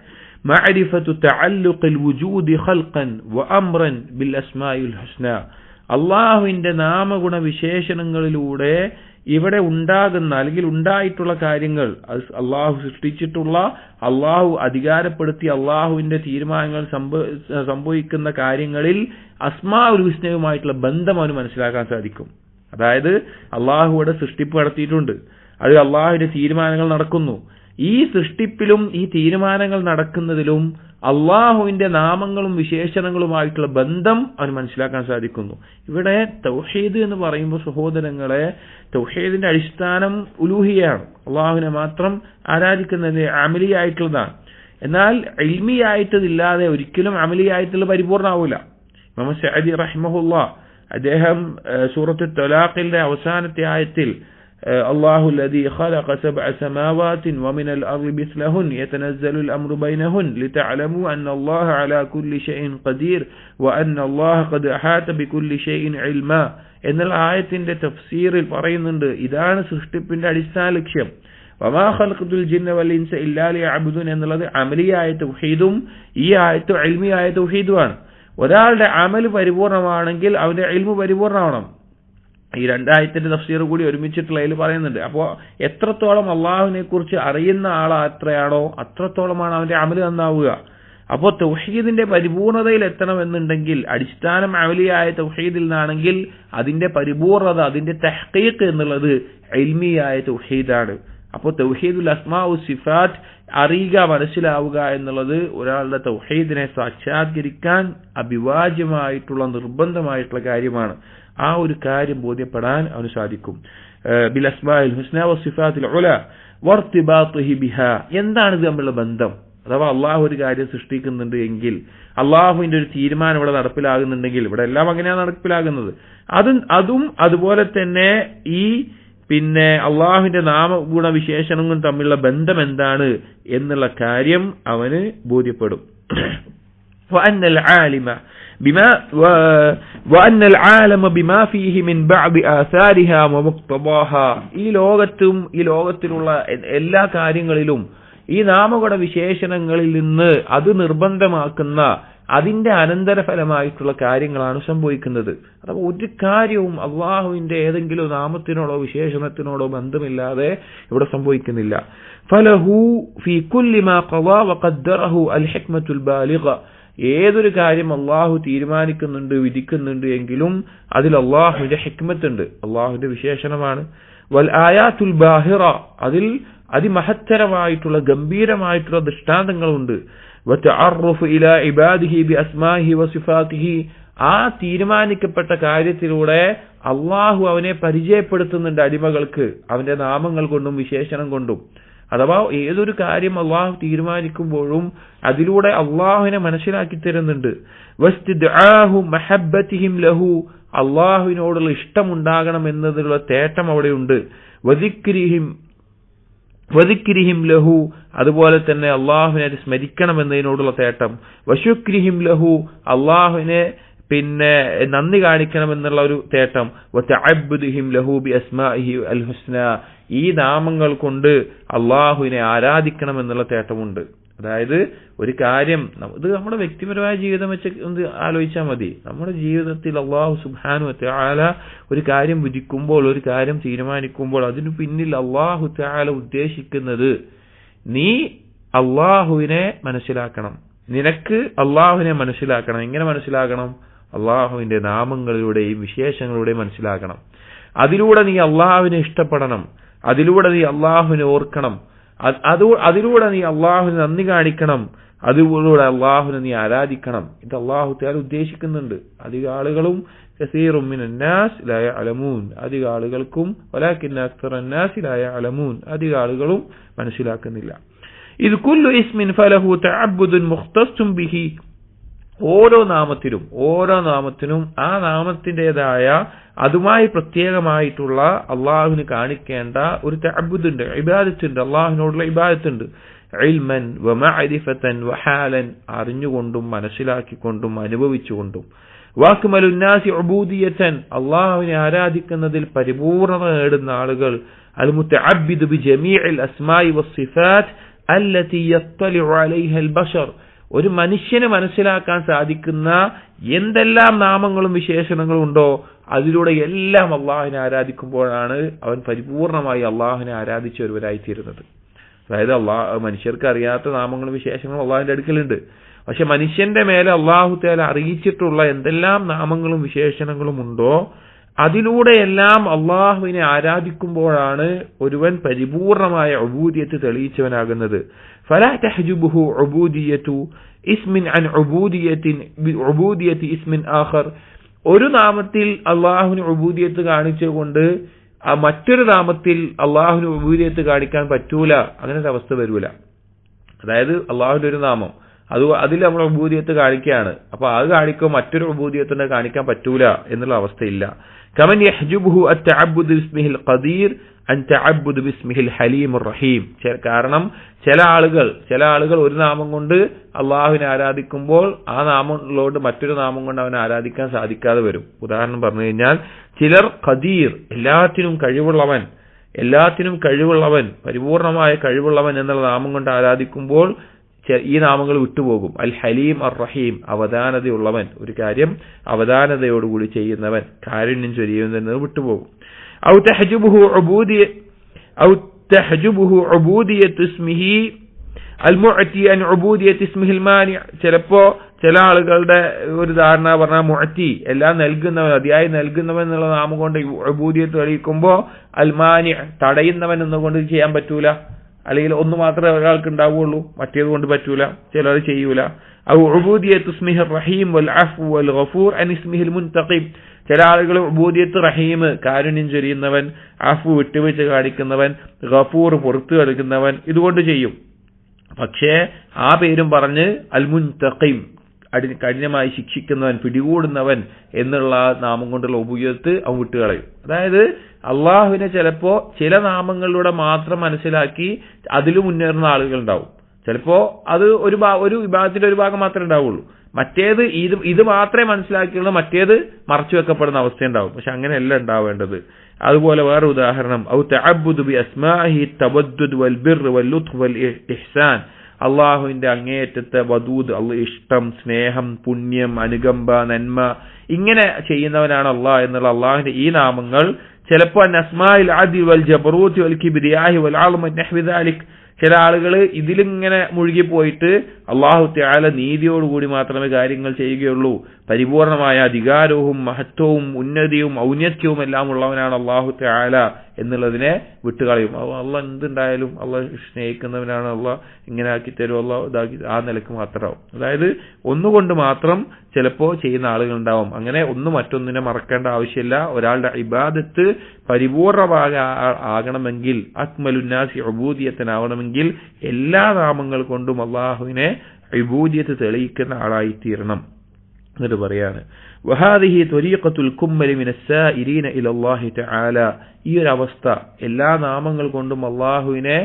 മഅരിഫത്തു തഅല്ലുഖിൽ വുജൂദി ഖൽഖൻ വഅംറൻ ബിൽ അസ്മാഇൽ ഹുസ്ന. അള്ളാഹുവിന്റെ നാമഗുണ വിശേഷണങ്ങളിലൂടെ ഇവിടെ ഉണ്ടാകുന്ന അല്ലെങ്കിൽ ഉണ്ടായിട്ടുള്ള കാര്യങ്ങൾ, അള്ളാഹു സൃഷ്ടിച്ചിട്ടുള്ള, അള്ളാഹു അധികാരപ്പെടുത്തി അള്ളാഹുവിന്റെ തീരുമാനങ്ങൾ സംഭവിക്കുന്ന കാര്യങ്ങളിൽ അസ്മാഉൽ ഹുസ്നയുമായിട്ടുള്ള ബന്ധം അവന് മനസ്സിലാക്കാൻ സാധിക്കും. അതായത് അള്ളാഹുവിടെ സൃഷ്ടിപ്പ് നടത്തിയിട്ടുണ്ട്, അത് അള്ളാഹുവിന്റെ തീരുമാനങ്ങൾ നടക്കുന്നു. ഈ സൃഷ്ടിപ്പിലും ഈ തീരുമാനങ്ങൾ നടക്കുന്നതിലും അള്ളാഹുവിന്റെ നാമങ്ങളും വിശേഷണങ്ങളുമായിട്ടുള്ള ബന്ധം അവന് മനസ്സിലാക്കാൻ സാധിക്കുന്നു. ഇവിടെ തൗഹീദ് എന്ന് പറയുമ്പോൾ സഹോദരങ്ങളെ, തൗഹീദിന്റെ അടിസ്ഥാനം ഉലൂഹിയാണ്, അള്ളാഹുവിനെ മാത്രം ആരാധിക്കുന്നത് അമലിയായിട്ടുള്ളതാണ്. എന്നാൽ ഇൽമിയായിട്ടതില്ലാതെ ഒരിക്കലും അമലിയായിട്ടുള്ള പരിപൂർണ്ണമാവില്ല. ഇമാം സഅദി റഹിമഹുല്ലാഹ് അദ്ദേഹം സൂറത്തുൽ തലാഖിന്റെ അവസാനത്തെ ആയത്തിൽ الله الذي خلق سبع سماوات ومن الأرض مثلهن يتنزل الأمر بينهن لتعلموا أن الله على كل شيء قدير وأن الله قد أحاط بكل شيء علما എന്നുള്ള ആയത്തിന്റെ തഫ്സീറിൽ പറയുന്നുണ്ട്, ഇതാണ് സൃഷ്ടിപ്പിന്റെ അടിസ്ഥാന ലക്ഷ്യം. വമാ ഖൽഖതുൽ ജിന്ന വൽ ഇൻസ ഇല്ലാ ലിയഅബ്ദുൻ എന്നുള്ളത് അമലിയായ തൗഹീദും ഈ ആയത്ത് ഇൽമിയായ തൗഹീദുമാണ്. ഒരാളുടെ അമൽ പരിപൂർണമാണെങ്കിൽ അവന്റെ ഇൽമു പരിപൂർണമാവണം. ഈ രണ്ടായത്തിന്റെ തഫ്സീർ കൂടി ഒരുമിച്ചിട്ടുള്ള അതിൽ പറയുന്നുണ്ട്. അപ്പോൾ എത്രത്തോളം അള്ളാഹുവിനെ കുറിച്ച് അറിയുന്ന ആൾ എത്രയാണോ അത്രത്തോളമാണ് അവന്റെ അമൽ നന്നാവുക. അപ്പോൾ തൗഹീദിന്റെ പരിപൂർണതയിൽ എത്തണമെന്നുണ്ടെങ്കിൽ അടിസ്ഥാനം അമലിയായ തൗഹീദിൽ നിന്നാണെങ്കിൽ അതിന്റെ പരിപൂർണത, അതിന്റെ തഹ്ഖീഖ് എന്നുള്ളത് ഇൽമിയായ തൗഹീദാണ്. അപ്പോൾ തൗഹീദുൽ അസ്മാ വ സിഫാത്ത് അറിയുക, മനസ്സിലാവുക എന്നുള്ളത് ഒരാളുടെ തൗഹീദിനെ സാക്ഷാത്കരിക്കാൻ അഭിവാജ്യമായിട്ടുള്ള നിർബന്ധമായിട്ടുള്ള കാര്യമാണ്. ആ ഒരു കാര്യം ബോധ്യപ്പെടാൻ അവന് സാധിക്കും. ബിൽ അസ്മാഇൽ ഹുസ്ന വ സിഫാത്തിൽ ഉല വർത്തിബാത്തുഹി ബിഹാ. എന്താണ് ഇത് തമ്മിലുള്ള ബന്ധം? അഥവാ അള്ളാഹു ഒരു കാര്യം സൃഷ്ടിക്കുന്നുണ്ട് എങ്കിൽ, അള്ളാഹുവിന്റെ ഒരു തീരുമാനം ഇവിടെ നടപ്പിലാകുന്നുണ്ടെങ്കിൽ, ഇവിടെ എല്ലാം അങ്ങനെയാണ് നടപ്പിലാകുന്നത്, അതും അതുപോലെ തന്നെ ഈ പിന്നെ അള്ളാഹുവിന്റെ നാമഗുണവിശേഷണങ്ങളും തമ്മിലുള്ള ബന്ധം എന്താണ് എന്നുള്ള കാര്യം അവന് ബോധ്യപ്പെടും. وأن العالم بما فيه من بعض آثارها ومقتضاها. ഈ ലോകത്തിലുള്ള എല്ലാ കാര്യങ്ങളിലും ഈ നാമഗുണ വിശേഷണങ്ങളിൽ നിന്ന് അത് നിർബന്ധമാക്കുന്ന അതിന്റെ അനന്തരഫലമായിട്ടുള്ള കാര്യങ്ങളാണ് സംഭവിക്കുന്നത്. അഥവാ ഒരു കാര്യവും അള്ളാഹുവിന്റെ ഏതെങ്കിലും നാമത്തിനോടോ വിശേഷണത്തിനോടോ ബന്ധമില്ലാതെ ഇവിടെ സംഭവിക്കുന്നില്ല. ഫലഹു ഫീ കുല്ലി മാ ഖദാ വഖദ്ദറഹു അൽ ഹിക്മത്തുൽ ബാലിഗ. ഏതൊരു കാര്യം അള്ളാഹു തീരുമാനിക്കുന്നുണ്ട്, വിധിക്കുന്നുണ്ട് എങ്കിലും അതിൽ അള്ളാഹുവിന്റെ ഹിക്മത്ത് ഉണ്ട്, അള്ളാഹുവിന്റെ വിശേഷണമാണ്. വൽ ആയാത്തുൽ ബാഹിറ, അതിൽ അതിമഹത്തരമായിട്ടുള്ള ഗംഭീരമായിട്ടുള്ള ദൃഷ്ടാന്തങ്ങളുണ്ട്. വതഅറഫു ഇലാ ഇബാദിഹി ബിഅസ്മാഇഹി വസിഫാതിഹി, ആ തീരുമാനിക്കപ്പെട്ട കാര്യത്തിലൂടെ അള്ളാഹു അവനെ പരിചയപ്പെടുത്തുന്നുണ്ട് അടിമകൾക്ക് അവന്റെ നാമങ്ങൾ കൊണ്ടും വിശേഷണം കൊണ്ടും. അഥവാ ഏതൊരു കാര്യം അള്ളാഹു തീരുമാനിക്കുമ്പോഴും അതിലൂടെ അള്ളാഹുവിനെ മനസ്സിലാക്കി തരുന്നുണ്ട്. വസ്തിദ്ആഹു മഹബ്ബതിഹിം ലഹു, അള്ളാഹുവിനോടുള്ള ഇഷ്ടമുണ്ടാകണം എന്നതിലുള്ള തേട്ടം അവിടെയുണ്ട്. വദിക്രിഹിം ലഹു, അതുപോലെ തന്നെ അള്ളാഹുവിനെ സ്മരിക്കണം എന്നതിനോടുള്ള തേട്ടം. വശുക്രിഹിം ലഹു, അള്ളാഹുവിനെ പിന്നെ നന്ദി കാണിക്കണം എന്നുള്ള ഒരു തേട്ടം. വതഅബ്ബുദിഹിം ലഹു ബിഅസ്മാഇഹി അൽ ഹുസ്ന, ഈ നാമങ്ങൾ കൊണ്ട് അള്ളാഹുവിനെ ആരാധിക്കണം എന്നുള്ള തേട്ടമുണ്ട്. അതായത് ഒരു കാര്യം ഇത് നമ്മുടെ വ്യക്തിപരമായ ജീവിതം വെച്ച് ഒന്ന് ആലോചിച്ചാൽ മതി. നമ്മുടെ ജീവിതത്തിൽ അള്ളാഹു സുബ്ഹാനഹു വ തആല ഒരു കാര്യം വിധിക്കുമ്പോൾ, ഒരു കാര്യം തീരുമാനിക്കുമ്പോൾ അതിനു പിന്നിൽ അള്ളാഹു തആല ഉദ്ദേശിക്കുന്നത് നീ അള്ളാഹുവിനെ മനസ്സിലാക്കണം, നിനക്ക് അള്ളാഹുവിനെ മനസ്സിലാക്കണം. എങ്ങനെ മനസ്സിലാക്കണം? അള്ളാഹുവിന്റെ നാമങ്ങളിലൂടെയും വിശേഷങ്ങളിലൂടെയും മനസ്സിലാക്കണം. അതിലൂടെ നീ അള്ളാഹുവിനെ ഇഷ്ടപ്പെടണം, അതിലൂടെ നീ അള്ളാഹുവിനെ ഓർക്കണം, അതിലൂടെ നീ അള്ളാഹുവിന് നന്ദി കാണിക്കണം, അതിലൂടെ അള്ളാഹുവിനെ നീ ആരാധിക്കണം. ഇത് അള്ളാഹു തആല ഉദ്ദേശിക്കുന്നുണ്ട്. അധിക ആളുകളും കസീറും മിനൻ നാസ് ലാ യഅലമൂൻ, അധിക ആളുകൾക്കും വലാകിന്ന അക്സറൻ നാസ് ലാ യഅലമൂൻ, അധിക ആളുകളും മനസ്സിലാക്കുന്നില്ല. ഇത് കുല്ലു ഇസ്മിൻ ഫലഹു തഅബ്ബുദുൻ മുഖ്തസ്സുൻ ബിഹി, ഓരോ നാമത്തിനും ആ നാമത്തിൻ്റെതായ അതുമായി പ്രത്യേകമായിട്ടുള്ള അള്ളാഹുവിന് കാണിക്കേണ്ട ഒരു തഅബ്ബുദുണ്ട്, ഇബാദത്തുണ്ട്, അള്ളാഹുവിനോടുള്ള ഇബാദത്തുണ്ട്. ഇൽമൻ വ മഅരിഫതൻ വ ഹാലൻ, അറിഞ്ഞുകൊണ്ടും മനസ്സിലാക്കിക്കൊണ്ടും അനുഭവിച്ചുകൊണ്ടും. വാക്മലുൻ നാസി ഉബൂദിയതൻ, അള്ളാഹുവിനെ ആരാധിക്കുന്നതിൽ പരിപൂർണത നേടുന്ന ആളുകൾ. അൽ മുതഅബ്ബിദു ബി ജമീഇൽ അസ്മാഇ വസ്സിഫാത്ത് അല്ലതി യത്തലിഉ അലൈഹ അൽ ബശർ, ഒരു മനുഷ്യന് മനസ്സിലാക്കാൻ സാധിക്കുന്ന എന്തെല്ലാം നാമങ്ങളും വിശേഷണങ്ങളും ഉണ്ടോ അതിലൂടെ എല്ലാം അള്ളാഹുവിനെ ആരാധിക്കുമ്പോഴാണ് അവൻ പരിപൂർണമായി അള്ളാഹുവിനെ ആരാധിച്ച ഒരുവരായിത്തീരുന്നത്. അതായത് മനുഷ്യർക്ക് അറിയാത്ത നാമങ്ങളും വിശേഷങ്ങളും അള്ളാഹുവിന്റെ അടുക്കലുണ്ട്. പക്ഷെ മനുഷ്യന്റെ മേലെ അള്ളാഹു തആല അറിയിച്ചിട്ടുള്ള എന്തെല്ലാം നാമങ്ങളും വിശേഷണങ്ങളും ഉണ്ടോ അതിലൂടെയെല്ലാം അള്ളാഹുവിനെ ആരാധിക്കുമ്പോഴാണ് ഒരുവൻ പരിപൂർണമായ ഉബൂദിയത്ത് തെളിയിച്ചവനാകുന്നത്. ഫലാ തഹ്ജുബുഹു ഉബൂദിയത്തു ഇസ്മിൻ അൻ ഉബൂദിയത്തി ഇസ്മിൻ ആഖർ, ഒരു നാമത്തിൽ അള്ളാഹുവിന് ഉബൂദിയത്ത് കാണിച്ചുകൊണ്ട് മറ്റൊരു നാമത്തിൽ അള്ളാഹുവിന് ഉബൂദിയത്ത് കാണിക്കാൻ പറ്റൂല, അങ്ങനത്തെ അവസ്ഥ വരൂല. അതായത് അള്ളാഹുവിന്റെ ഒരു നാമം അതിൽ നമ്മൾ ഉബൂദിയത്ത് കാണിക്കുകയാണ്, അപ്പൊ അത് കാണിക്കുമ്പോൾ മറ്റൊരു ഉബൂദിയത്തിനെ കാണിക്കാൻ പറ്റൂല എന്നുള്ള അവസ്ഥയില്ല. കമൻ യഹ്ജുബുഹു അത്തഅബ്ബുദു ബിസ്മിഹിൽ ഖദീർ അൻ തഅബ്ബുദു ബിസ്മിഹിൽ ഹലീമുർ റഹീം. കാരണം ചില ആളുകൾ ഒരു നാമം കൊണ്ട് അള്ളാഹുവിനെ ആരാധിക്കുമ്പോൾ ആ നാമങ്ങളോട് മറ്റൊരു നാമം കൊണ്ട് അവനെ ആരാധിക്കാൻ സാധിക്കാതെ വരും. ഉദാഹരണം പറഞ്ഞു കഴിഞ്ഞാൽ ചിലർ ഖദീർ, എല്ലാത്തിനും കഴിവുള്ളവൻ പരിപൂർണമായ കഴിവുള്ളവൻ എന്നുള്ള നാമം കൊണ്ട് ആരാധിക്കുമ്പോൾ ഈ നാമങ്ങൾ വിട്ടുപോകും. അൽ ഹലീം അർ റഹീം, അവധാനതയുള്ളവൻ, ഒരു കാര്യം അവധാനതയോടുകൂടി ചെയ്യുന്നവൻ, കാരുണ്യം ചൊരിയുന്നത് വിട്ടുപോകും. ഔ തഹ്ജുബുഹു ഉബൂദിയത്തു ഇസ്മിഹി അൽ മുഅതി അൻ ഉബൂദിയത്തി ഇസ്മിഹിൽ മാനി. ചിലപ്പോ ചില ആളുകളുടെ ഒരു ധാരണ പറഞ്ഞാൽ മുഅതി എല്ലാം നൽകുന്നവൻ, അതിയായി നൽകുന്നവൻ എന്നുള്ള നാമം കൊണ്ട് ഉബൂദിയത്ത് തെളിയിക്കുമ്പോൾ അൽ മാനി തടയുന്നവൻ എന്നുകൊണ്ട് ചെയ്യാൻ പറ്റൂല, അല്ലെങ്കിൽ ഒന്ന് മാത്രമേ ഒരാൾക്ക് ഉണ്ടാവുള്ളൂ, മറ്റേത് കൊണ്ട് പറ്റൂല, ചിലർ ചെയ്യൂല. ഔ ഉബൂദിയത്തു ഇസ്മിഹിർ റഹീം വൽ അഫ്വ വൽ ഗഫൂർ അൻ ഇസ്മിഹിൽ മുൻതഖിം. ചില ആളുകൾ ഉബൂദിയത്ത് റഹീം കാരുണ്യം ചൊരിയുന്നവൻ, അഫ്വ വിട്ടുവീഴ്ച കാണിക്കുന്നവൻ, ഗഫൂർ പുറത്തു കൊടുക്കുന്നവൻ, ഇതുകൊണ്ട് ചെയ്യും. പക്ഷേ ആ പേരും പറഞ്ഞ് അൽ മുൻതഖിം കഠിനമായി ശിക്ഷിക്കുന്നവൻ, പിടികൂടുന്നവൻ എന്നുള്ള നാമം കൊണ്ടുള്ള ഉപയോഗത്ത് അവൻ വിട്ടുകളയും. അതായത് അള്ളാഹുവിനെ ചിലപ്പോ ചില നാമങ്ങളിലൂടെ മാത്രം മനസ്സിലാക്കി അതിൽ മുന്നേറുന്ന ആളുകൾ ഉണ്ടാവും. ചിലപ്പോ അത് ഒരു വിഭാഗത്തിന്റെ ഒരു ഭാഗം മാത്രമേ ഉണ്ടാവുള്ളൂ. മറ്റേത് ഇത് മാത്രമേ മനസ്സിലാക്കിയുള്ളൂ, മറ്റേത് മറച്ചു വെക്കപ്പെടുന്ന അവസ്ഥയുണ്ടാവും. പക്ഷെ അങ്ങനെയല്ല ഉണ്ടാവേണ്ടത്. അതുപോലെ വേറെ ഉദാഹരണം, ഔ തഅബ്ബുദു ബി അസ്മാഇഹി തവദ്ദുദ് വൽ ബിർ വൽ ലുത്ഫ് വൽ ഇഹ്സാൻ. അള്ളാഹുവിന്റെ അങ്ങേയറ്റത്തെ വദൂദ്, ഇഷ്ടം, സ്നേഹം, പുണ്യം, അനുകമ്പ, നന്മ, ഇങ്ങനെ ചെയ്യുന്നവനാണ് അള്ളാഹ് എന്നുള്ള അള്ളാഹുവിന്റെ ഈ നാമങ്ങൾ ചിലപ്പോൾ അസ്മാഇൽ അദ്ൽ വൽ ജബറൂത്ത് വൽ കിബ്രിയാഹി വൽ അൾമ നഹ്വി ദാലിക്. ചില ആളുകൾ ഇതിലിങ്ങനെ മുഴുകിപ്പോയിട്ട് അള്ളാഹു തആല നീതിയോടുകൂടി മാത്രമേ കാര്യങ്ങൾ ചെയ്യുകയുള്ളൂ, പരിപൂർണമായ അധികാരവും മഹത്വവും ഉന്നതിയും ഔന്നത്യവും എല്ലാം ഉള്ളവനാണ് അള്ളാഹു തആല എന്നുള്ളതിനെ വിട്ടുകളയും. അള്ളാഹ് എന്തുണ്ടായാലും അള്ളാഹ് സ്നേഹിക്കുന്നവനാണ്, അള്ളാഹ് ഇങ്ങനെ ആക്കി തരും, അള്ളാഹ് ഇതാക്കി, ആ നിലക്ക് മാത്രമാവും. അതായത് ഒന്നുകൊണ്ട് മാത്രം ചിലപ്പോൾ ചെയ്യുന്ന ആളുകൾ ഉണ്ടാവും. അങ്ങനെ ഒന്ന് മറ്റൊന്നിനെ മറക്കേണ്ട ആവശ്യമില്ല. ഒരാളുടെ ഇബാദത്ത് പരിപൂർണമാകണമെങ്കിൽ, അക്മലുന്നാസി ഉബൂദിയത്തനാവണമെങ്കിൽ എല്ലാ നാമങ്ങൾ കൊണ്ടും അള്ളാഹുവിനെ ഉബൂദിയത്ത് തെളിയിക്കുന്ന ആളായിത്തീരണം എന്നിട്ട് പറയാണ്. വഹാദിഹി ത്വരീഖത്തുൽ കുമ്മലി മിനസ്സായിരീന ഇലല്ലാഹി തആല. ഈ ഒരു അവസ്ഥ, എല്ലാ നാമങ്ങൾ കൊണ്ടും അള്ളാഹുവിനെ